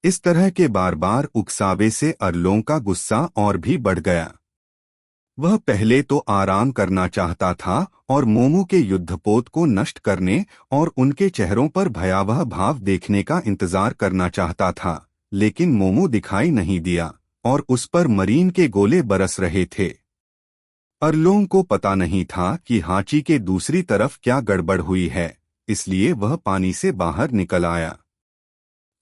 इस तरह के बार बार उकसावे से अरलोंग का गुस्सा और भी बढ़ गया। वह पहले तो आराम करना चाहता था और मोमो के युद्धपोत को नष्ट करने और उनके चेहरों पर भयावह भाव देखने का इंतजार करना चाहता था, लेकिन मोमो दिखाई नहीं दिया और उस पर मरीन के गोले बरस रहे थे। अरलोंग को पता नहीं था कि हाची के दूसरी तरफ क्या गड़बड़ हुई है, इसलिए वह पानी से बाहर निकल आया।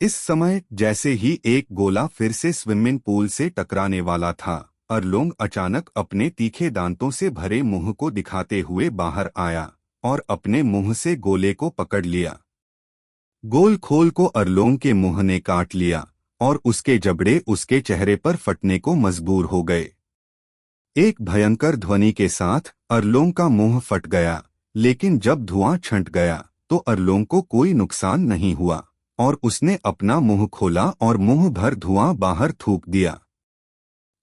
इस समय जैसे ही एक गोला फिर से स्विमिंग पूल से टकराने वाला था, अरलोंग अचानक अपने तीखे दांतों से भरे मुंह को दिखाते हुए बाहर आया और अपने मुंह से गोले को पकड़ लिया। गोल खोल को अरलोंग के मुंह ने काट लिया और उसके जबड़े उसके चेहरे पर फटने को मजबूर हो गए। एक भयंकर ध्वनि के साथ अरलोंग का मुंह फट गया, लेकिन जब धुआं छंट गया तो अरलोंग को कोई नुकसान नहीं हुआ और उसने अपना मुंह खोला और मुंह भर धुआं बाहर थूक दिया।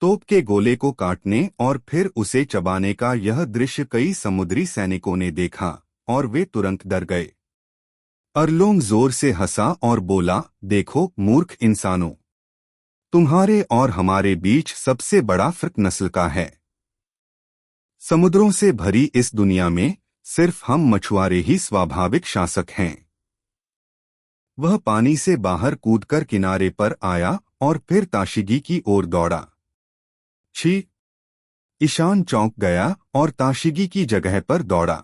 तोप के गोले को काटने और फिर उसे चबाने का यह दृश्य कई समुद्री सैनिकों ने देखा और वे तुरंत डर गए। अरलोंग जोर से हंसा और बोला, देखो मूर्ख इंसानों, तुम्हारे और हमारे बीच सबसे बड़ा फर्क नस्ल का है। समुद्रों से भरी इस दुनिया में सिर्फ हम मछुआरे ही स्वाभाविक शासक हैं। वह पानी से बाहर कूदकर किनारे पर आया और फिर ताशिगी की ओर दौड़ा। छी! ईशान चौंक गया और ताशिगी की जगह पर दौड़ा।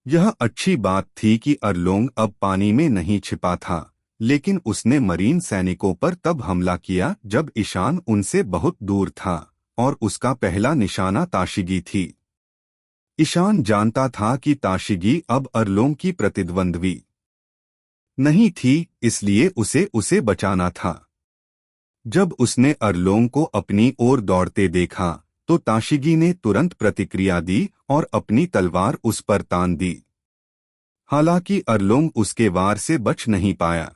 यह अच्छी बात थी कि अरलोंग अब पानी में नहीं छिपा था, लेकिन उसने मरीन सैनिकों पर तब हमला किया जब ईशान उनसे बहुत दूर था और उसका पहला निशाना ताशिगी थी। ईशान जानता था कि ताशिगी अब अरलोंग की प्रतिद्वंद्वी नहीं थी, इसलिए उसे बचाना था। जब उसने अरलोंग को अपनी ओर दौड़ते देखा तो ताशिगी ने तुरंत प्रतिक्रिया दी और अपनी तलवार उस पर तान दी। हालांकि अरलोंग उसके वार से बच नहीं पाया।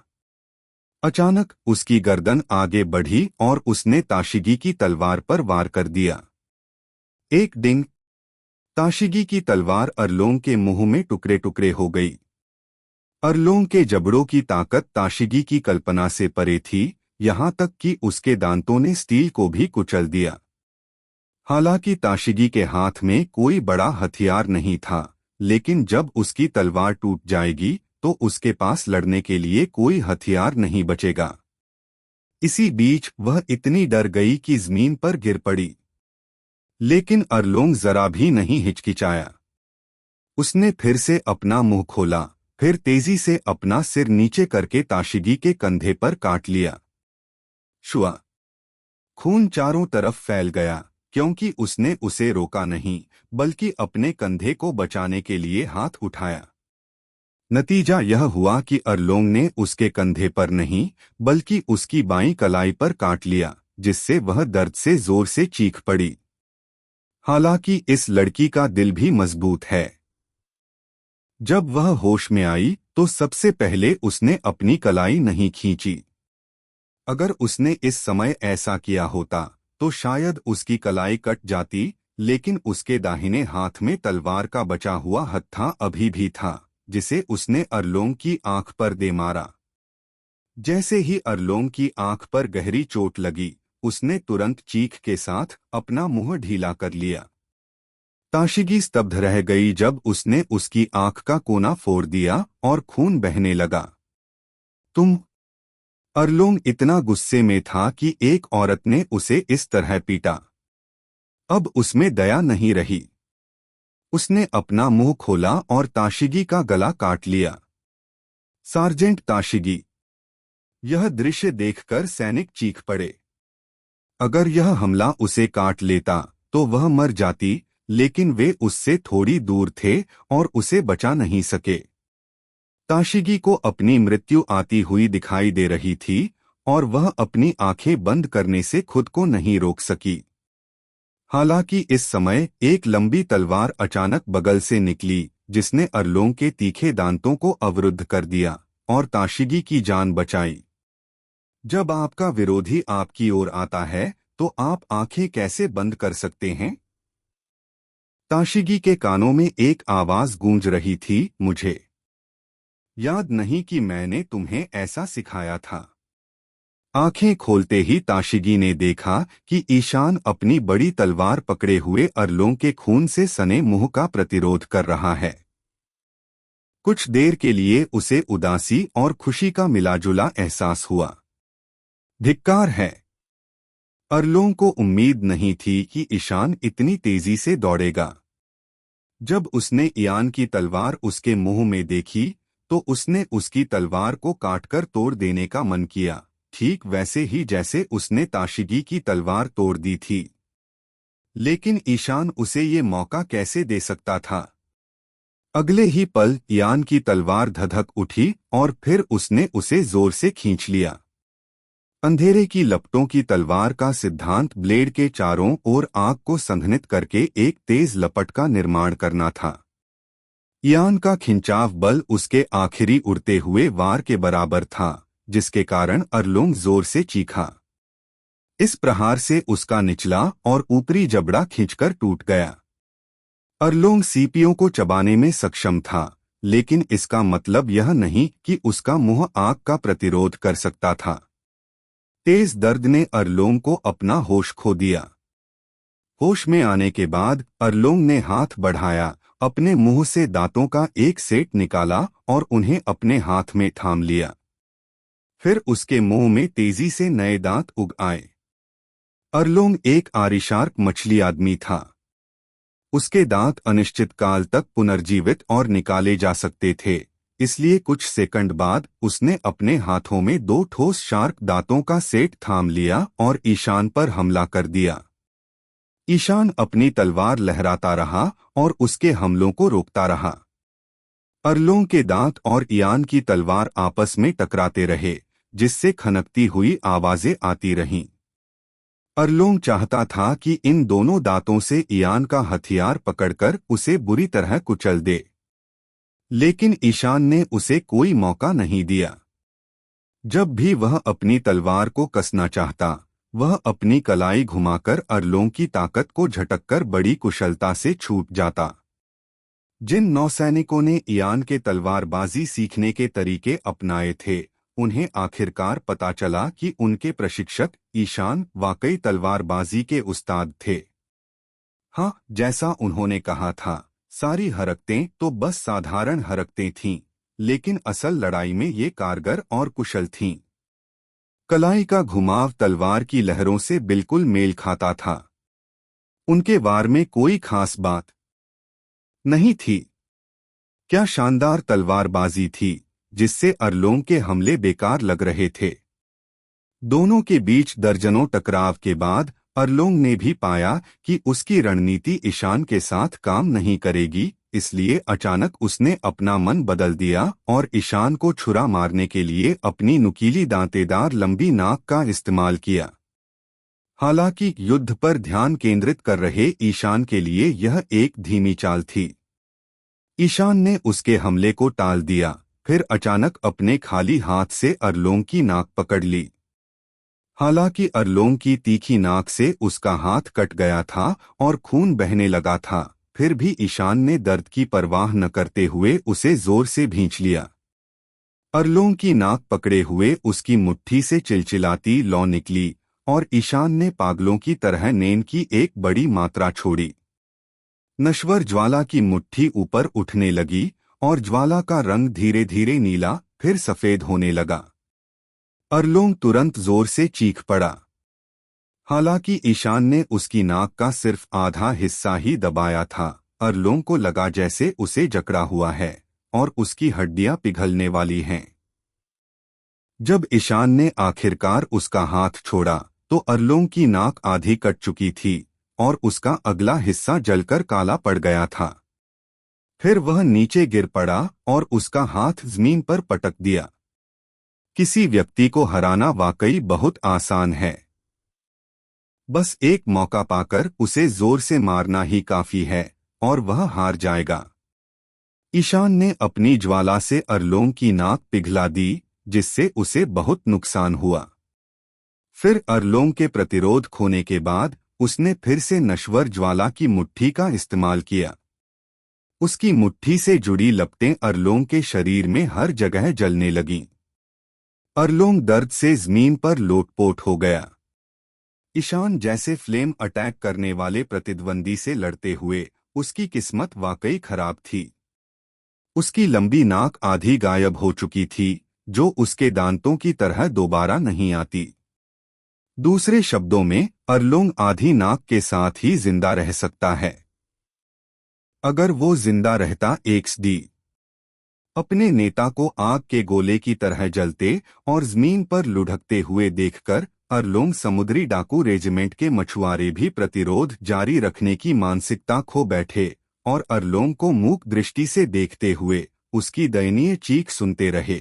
अचानक उसकी गर्दन आगे बढ़ी और उसने ताशिगी की तलवार पर वार कर दिया। एक डिंग! ताशिगी की तलवार अरलोंग के मुंह में टुकड़े टुकड़े हो गई। अरलोंग के जबड़ों की ताकत ताशिगी की कल्पना से परे थी, यहाँ तक कि उसके दांतों ने स्टील को भी कुचल दिया। हालांकि ताशिगी के हाथ में कोई बड़ा हथियार नहीं था, लेकिन जब उसकी तलवार टूट जाएगी तो उसके पास लड़ने के लिए कोई हथियार नहीं बचेगा। इसी बीच वह इतनी डर गई कि जमीन पर गिर पड़ी। लेकिन अरलोंग जरा भी नहीं हिचकिचाया। उसने फिर से अपना मुंह खोला, फिर तेजी से अपना सिर नीचे करके ताशिगी के कंधे पर काट लिया। शुआ! खून चारों तरफ फैल गया, क्योंकि उसने उसे रोका नहीं, बल्कि अपने कंधे को बचाने के लिए हाथ उठाया। नतीजा यह हुआ कि अरलोंग ने उसके कंधे पर नहीं, बल्कि उसकी बाईं कलाई पर काट लिया, जिससे वह दर्द से जोर से चीख पड़ी। हालांकि इस लड़की का दिल भी मजबूत है। जब वह होश में आई तो सबसे पहले उसने अपनी कलाई नहीं खींची। अगर उसने इस समय ऐसा किया होता तो शायद उसकी कलाई कट जाती, लेकिन उसके दाहिने हाथ में तलवार का बचा हुआ हत्था अभी भी था, जिसे उसने अरलोंग की आंख पर दे मारा। जैसे ही अरलोंग की आंख पर गहरी चोट लगी, उसने तुरंत चीख के साथ अपना मुंह ढीला कर लिया। ताशिगी स्तब्ध रह गई जब उसने उसकी आंख का कोना फोड़ दिया और खून बहने लगा। तुम! अरलोंग इतना गुस्से में था कि एक औरत ने उसे इस तरह पीटा। अब उसमें दया नहीं रही। उसने अपना मुंह खोला और ताशिगी का गला काट लिया। सार्जेंट ताशिगी! यह दृश्य देखकर सैनिक चीख पड़े। अगर यह हमला उसे काट लेता तो वह मर जाती, लेकिन वे उससे थोड़ी दूर थे और उसे बचा नहीं सके। ताशिगी को अपनी मृत्यु आती हुई दिखाई दे रही थी और वह अपनी आंखें बंद करने से खुद को नहीं रोक सकी। हालांकि इस समय एक लंबी तलवार अचानक बगल से निकली, जिसने अरलोंग के तीखे दांतों को अवरुद्ध कर दिया और ताशिगी की जान बचाई। जब आपका विरोधी आपकी ओर आता है तो आप आंखें कैसे बंद कर सकते हैं? ताशिगी के कानों में एक आवाज गूंज रही थी, मुझे याद नहीं कि मैंने तुम्हें ऐसा सिखाया था। आंखें खोलते ही ताशिगी ने देखा कि ईशान अपनी बड़ी तलवार पकड़े हुए अरलोंग के खून से सने मुंह का प्रतिरोध कर रहा है। कुछ देर के लिए उसे उदासी और खुशी का मिलाजुला एहसास हुआ। धिक्कार है! अरलोंग को उम्मीद नहीं थी कि ईशान इतनी तेजी से दौड़ेगा। जब उसने इयान की तलवार उसके मुंह में देखी तो उसने उसकी तलवार को काटकर तोड़ देने का मन किया, ठीक वैसे ही जैसे उसने ताशिगी की तलवार तोड़ दी थी। लेकिन ईशान उसे ये मौका कैसे दे सकता था? अगले ही पल इयान की तलवार धधक उठी और फिर उसने उसे जोर से खींच लिया। अंधेरे की लपटों की तलवार का सिद्धांत ब्लेड के चारों ओर आग को संघनित करके एक तेज लपट का निर्माण करना था। इयान का खिंचाव बल उसके आखिरी उड़ते हुए वार के बराबर था, जिसके कारण अरलोंग जोर से चीखा। इस प्रहार से उसका निचला और ऊपरी जबड़ा खींचकर टूट गया। अरलोंग सीपियों को चबाने में सक्षम था, लेकिन इसका मतलब यह नहीं कि उसका मुंह आग का प्रतिरोध कर सकता था। तेज दर्द ने अरलोंग को अपना होश खो दिया। होश में आने के बाद अरलोंग ने हाथ बढ़ाया, अपने मुंह से दांतों का एक सेट निकाला और उन्हें अपने हाथ में थाम लिया। फिर उसके मुंह में तेजी से नए दांत उग आए। अरलोंग एक आरिशार्क मछली आदमी था। उसके दांत अनिश्चित काल तक पुनर्जीवित और निकाले जा सकते थे, इसलिए कुछ सेकंड बाद उसने अपने हाथों में 2 ठोस शार्क दांतों का सेट थाम लिया और ईशान पर हमला कर दिया। ईशान अपनी तलवार लहराता रहा और उसके हमलों को रोकता रहा। अरलोंग के दांत और इयान की तलवार आपस में टकराते रहे, जिससे खनकती हुई आवाजें आती रहीं। अरलोंग चाहता था कि इन दोनों दांतों से इयान का हथियार पकड़कर उसे बुरी तरह कुचल दे, लेकिन ईशान ने उसे कोई मौका नहीं दिया। जब भी वह अपनी तलवार को कसना चाहता, वह अपनी कलाई घुमाकर अरलोंग की ताकत को झटककर बड़ी कुशलता से छूट जाता। जिन नौसैनिकों ने इयान के तलवारबाजी सीखने के तरीके अपनाए थे, उन्हें आखिरकार पता चला कि उनके प्रशिक्षक ईशान वाकई तलवारबाजी के उस्ताद थे। हाँ, जैसा उन्होंने कहा था, सारी हरकतें तो बस साधारण हरकतें थीं, लेकिन असल लड़ाई में ये कारगर और कुशल थीं। कलाई का घुमाव तलवार की लहरों से बिल्कुल मेल खाता था। उनके वार में कोई खास बात नहीं थी। क्या शानदार तलवारबाजी थी, जिससे अरलोंग के हमले बेकार लग रहे थे। दोनों के बीच दर्जनों टकराव के बाद अरलोंग ने भी पाया कि उसकी रणनीति ईशान के साथ काम नहीं करेगी, इसलिए अचानक उसने अपना मन बदल दिया और ईशान को छुरा मारने के लिए अपनी नुकीली दांतेदार लंबी नाक का इस्तेमाल किया। हालांकि युद्ध पर ध्यान केंद्रित कर रहे ईशान के लिए यह एक धीमी चाल थी। ईशान ने उसके हमले को टाल दिया, फिर अचानक अपने खाली हाथ से अरलोंग की नाक पकड़ ली। हालांकि अरलोंग की तीखी नाक से उसका हाथ कट गया था और खून बहने लगा था, फिर भी ईशान ने दर्द की परवाह न करते हुए उसे जोर से भींच लिया। अरलोंग की नाक पकड़े हुए उसकी मुट्ठी से चिलचिलाती लौ निकली और ईशान ने पागलों की तरह नेन की एक बड़ी मात्रा छोड़ी। नश्वर ज्वाला की मुट्ठी ऊपर उठने लगी और ज्वाला का रंग धीरे धीरे नीला फिर सफेद होने लगा। अरलोंग तुरंत जोर से चीख पड़ा। हालांकि ईशान ने उसकी नाक का सिर्फ आधा हिस्सा ही दबाया था। अरलोंग को लगा जैसे उसे जकड़ा हुआ है और उसकी हड्डियां पिघलने वाली हैं। जब ईशान ने आखिरकार उसका हाथ छोड़ा तो अरलोंग की नाक आधी कट चुकी थी और उसका अगला हिस्सा जलकर काला पड़ गया था। फिर वह नीचे गिर पड़ा और उसका हाथ जमीन पर पटक दिया। किसी व्यक्ति को हराना वाकई बहुत आसान है। बस एक मौका पाकर उसे जोर से मारना ही काफी है और वह हार जाएगा। ईशान ने अपनी ज्वाला से अरलोंग की नाक पिघला दी, जिससे उसे बहुत नुकसान हुआ। फिर अरलोंग के प्रतिरोध खोने के बाद उसने फिर से नश्वर ज्वाला की मुट्ठी का इस्तेमाल किया। उसकी मुट्ठी से जुड़ी लपटें अरलोंग के शरीर में हर जगह जलने लगीं। अरलोंग दर्द से जमीन पर लोटपोट हो गया। ईशान जैसे फ्लेम अटैक करने वाले प्रतिद्वंदी से लड़ते हुए उसकी किस्मत वाकई खराब थी। उसकी लंबी नाक आधी गायब हो चुकी थी, जो उसके दांतों की तरह दोबारा नहीं आती। दूसरे शब्दों में, अरलोंग आधी नाक के साथ ही जिंदा रह सकता है। अगर वो जिंदा रहता XD अपने नेता को आग के गोले की तरह जलते और जमीन पर लुढ़कते हुए देखकर अरलोंग समुद्री डाकू रेजिमेंट के मछुआरे भी प्रतिरोध जारी रखने की मानसिकता खो बैठे और अरलोंग को मूक दृष्टि से देखते हुए उसकी दयनीय चीख सुनते रहे।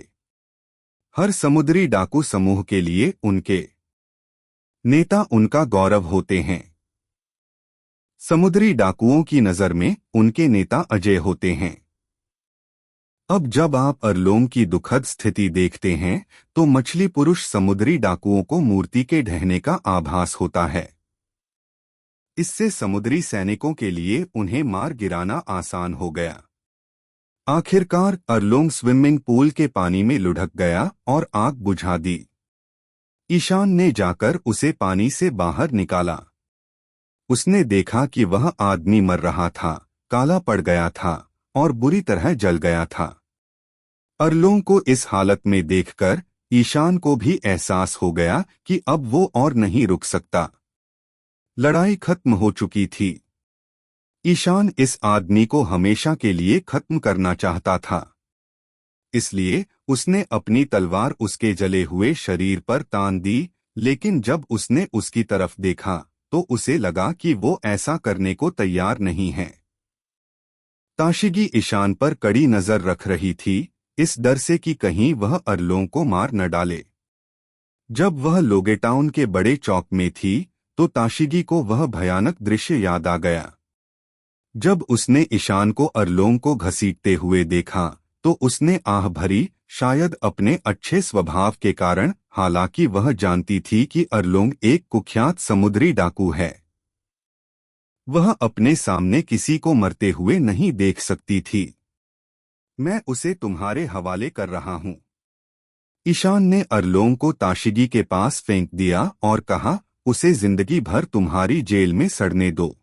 हर समुद्री डाकू समूह के लिए उनके नेता उनका गौरव होते हैं। समुद्री डाकुओं की नजर में उनके नेता अजय होते हैं। अब जब आप अरलोंग की दुखद स्थिति देखते हैं तो मछली पुरुष समुद्री डाकुओं को मूर्ति के ढहने का आभास होता है। इससे समुद्री सैनिकों के लिए उन्हें मार गिराना आसान हो गया। आखिरकार अरलोंग स्विमिंग पूल के पानी में लुढ़क गया और आग बुझा दी। ईशान ने जाकर उसे पानी से बाहर निकाला। उसने देखा कि वह आदमी मर रहा था, काला पड़ गया था और बुरी तरह जल गया था। अरलोंग को इस हालत में देखकर ईशान को भी एहसास हो गया कि अब वो और नहीं रुक सकता। लड़ाई खत्म हो चुकी थी। ईशान इस आदमी को हमेशा के लिए खत्म करना चाहता था। इसलिए उसने अपनी तलवार उसके जले हुए शरीर पर तान दी, लेकिन जब उसने उसकी तरफ देखा तो उसे लगा कि वो ऐसा करने को तैयार नहीं है। ताशिगी ईशान पर कड़ी नजर रख रही थी, इस डर से कि कहीं वह अरलों को मार न डाले। जब वह लोगेटाउन के बड़े चौक में थी तो ताशिगी को वह भयानक दृश्य याद आ गया। जब उसने ईशान को अरलों को घसीटते हुए देखा तो उसने आह भरी, शायद अपने अच्छे स्वभाव के कारण, हालांकि वह जानती थी कि अरलोंग एक कुख्यात समुद्री डाकू है। वह अपने सामने किसी को मरते हुए नहीं देख सकती थी। मैं उसे तुम्हारे हवाले कर रहा हूं। ईशान ने अरलोंग को ताशिगी के पास फेंक दिया और कहा, उसे जिंदगी भर तुम्हारी जेल में सड़ने दो।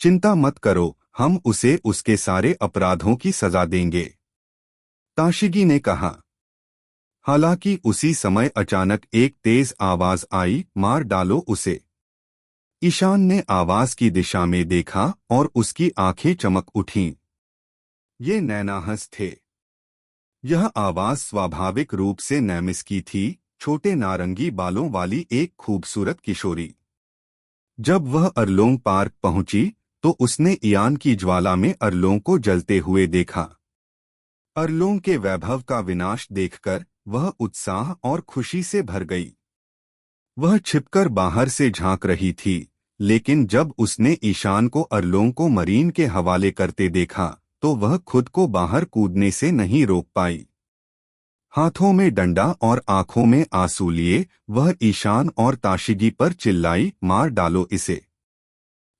चिंता मत करो, हम उसे उसके सारे अपराधों की सजा देंगे। ताशिगी ने कहा। हालांकि उसी समय अचानक एक तेज आवाज आई, मार डालो उसे। ईशान ने आवाज की दिशा में देखा और उसकी आंखें चमक उठीं। ये नैनाहस थे। यह आवाज स्वाभाविक रूप से नैमिस की थी, छोटे नारंगी बालों वाली एक खूबसूरत किशोरी। जब वह अरलोंग पार्क पहुंची तो उसने इयान की ज्वाला में अरलोंग को जलते हुए देखा। अरलोंग के वैभव का विनाश देखकर वह उत्साह और खुशी से भर गई। वह छिपकर बाहर से झांक रही थी, लेकिन जब उसने ईशान को अरलोंग को मरीन के हवाले करते देखा तो वह खुद को बाहर कूदने से नहीं रोक पाई। हाथों में डंडा और आंखों में आंसू लिए वह ईशान और ताशिगी पर चिल्लाई, मार डालो इसे।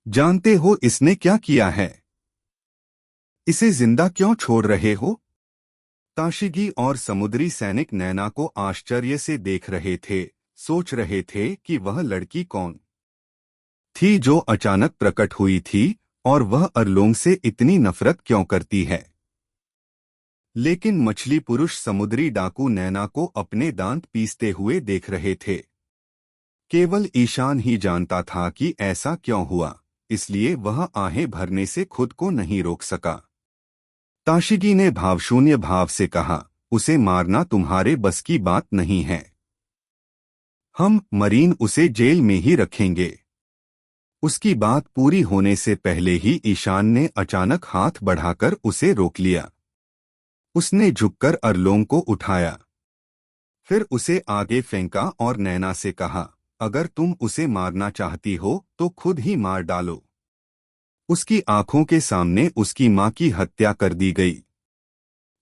जानते हो इसने क्या किया है? इसे जिंदा क्यों छोड़ रहे हो? ताशिगी और समुद्री सैनिक नैना को आश्चर्य से देख रहे थे, सोच रहे थे कि वह लड़की कौन थी जो अचानक प्रकट हुई थी और वह अरलोंग से इतनी नफरत क्यों करती है। लेकिन मछली पुरुष समुद्री डाकू नैना को अपने दांत पीसते हुए देख रहे थे। केवल ईशान ही जानता था कि ऐसा क्यों हुआ, इसलिए वह आहें भरने से खुद को नहीं रोक सका। ताशिगी ने भावशून्य भाव से कहा, उसे मारना तुम्हारे बस की बात नहीं है। हम मरीन उसे जेल में ही रखेंगे। उसकी बात पूरी होने से पहले ही ईशान ने अचानक हाथ बढ़ाकर उसे रोक लिया। उसने झुककर अरलोंग को उठाया, फिर उसे आगे फेंका और नैना से कहा, अगर तुम उसे मारना चाहती हो तो खुद ही मार डालो। उसकी आंखों के सामने उसकी मां की हत्या कर दी गई।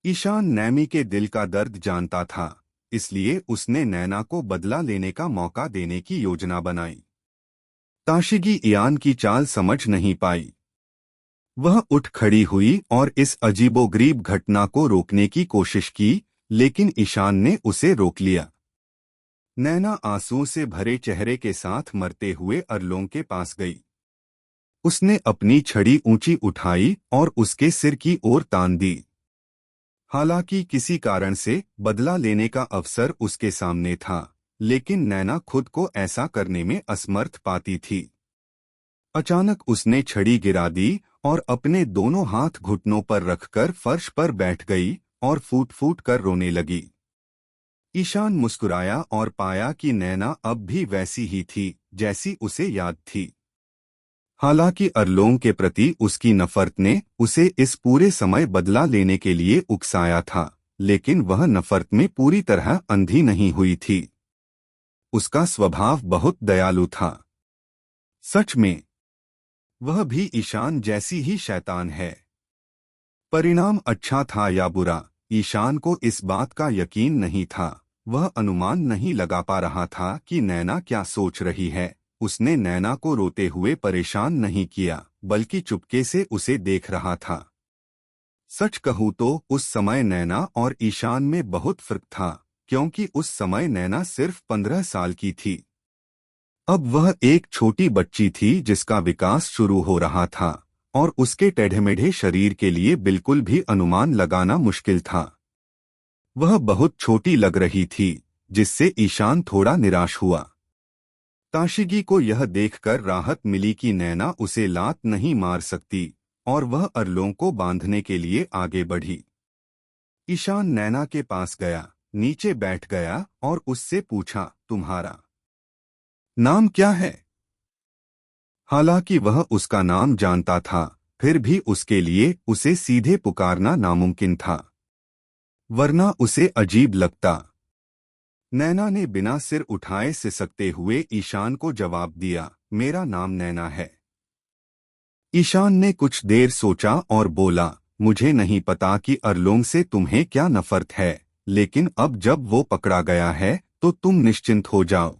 ईशान नैमी के दिल का दर्द जानता था, इसलिए उसने नैना को बदला लेने का मौका देने की योजना बनाई। ताशिगी इयान की चाल समझ नहीं पाई। वह उठ खड़ी हुई और इस अजीबोगरीब घटना को रोकने की कोशिश की, लेकिन ईशान ने उसे रोक लिया। नैना आंसुओं से भरे चेहरे के साथ मरते हुए अरलोंग के पास गई। उसने अपनी छड़ी ऊंची उठाई और उसके सिर की ओर तान दी। हालांकि किसी कारण से बदला लेने का अवसर उसके सामने था, लेकिन नैना खुद को ऐसा करने में असमर्थ पाती थी। अचानक उसने छड़ी गिरा दी और अपने दोनों हाथ घुटनों पर रखकर फर्श पर बैठ गई और फूट फूट कर रोने लगी। ईशान मुस्कुराया और पाया कि नैना अब भी वैसी ही थी जैसी उसे याद थी। हालांकि अरलोंग के प्रति उसकी नफरत ने उसे इस पूरे समय बदला लेने के लिए उकसाया था, लेकिन वह नफरत में पूरी तरह अंधी नहीं हुई थी। उसका स्वभाव बहुत दयालु था। सच में वह भी ईशान जैसी ही शैतान है। परिणाम अच्छा था या बुरा, ईशान को इस बात का यकीन नहीं था। वह अनुमान नहीं लगा पा रहा था कि नैना क्या सोच रही है। उसने नैना को रोते हुए परेशान नहीं किया, बल्कि चुपके से उसे देख रहा था। सच कहूँ तो उस समय नैना और ईशान में बहुत फर्क था, क्योंकि उस समय नैना सिर्फ 15 साल की थी। अब वह एक छोटी बच्ची थी जिसका विकास शुरू हो रहा था, और उसके टेढ़े-मेढ़े शरीर के लिए बिल्कुल भी अनुमान लगाना मुश्किल था। वह बहुत छोटी लग रही थी, जिससे ईशान थोड़ा निराश हुआ। ताशिगी को यह देखकर राहत मिली कि नैना उसे लात नहीं मार सकती, और वह अरलों को बांधने के लिए आगे बढ़ी। ईशान नैना के पास गया, नीचे बैठ गया और उससे पूछा, तुम्हारा नाम क्या है? हालांकि वह उसका नाम जानता था, फिर भी उसके लिए उसे सीधे पुकारना नामुमकिन था, वरना उसे अजीब लगता। नैना ने बिना सिर उठाए सिसकते हुए ईशान को जवाब दिया, मेरा नाम नैना है। ईशान ने कुछ देर सोचा और बोला, मुझे नहीं पता कि अरलोंग से तुम्हें क्या नफरत है, लेकिन अब जब वो पकड़ा गया है तो तुम निश्चिंत हो जाओ।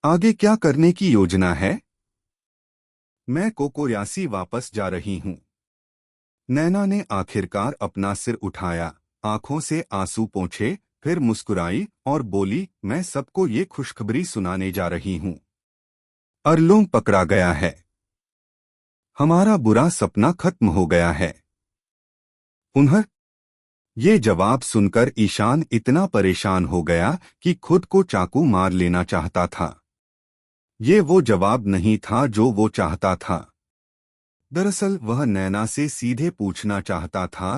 आगे क्या करने की योजना है? मैं कोकोयासी वापस जा रही हूँ। नैना ने आखिरकार अपना सिर उठाया, आंखों से आंसू पोंछे, फिर मुस्कुराई और बोली, मैं सबको ये खुशखबरी सुनाने जा रही हूँ। अरलोंग पकड़ा गया है। हमारा बुरा सपना खत्म हो गया है। उन्हें ये जवाब सुनकर ईशान इतना परेशान हो गया कि खुद को चाकू मार लेना चाहता था। ये वो जवाब नहीं था जो वो चाहता था। दरअसल वह नैना से सीधे पूछना चाहता था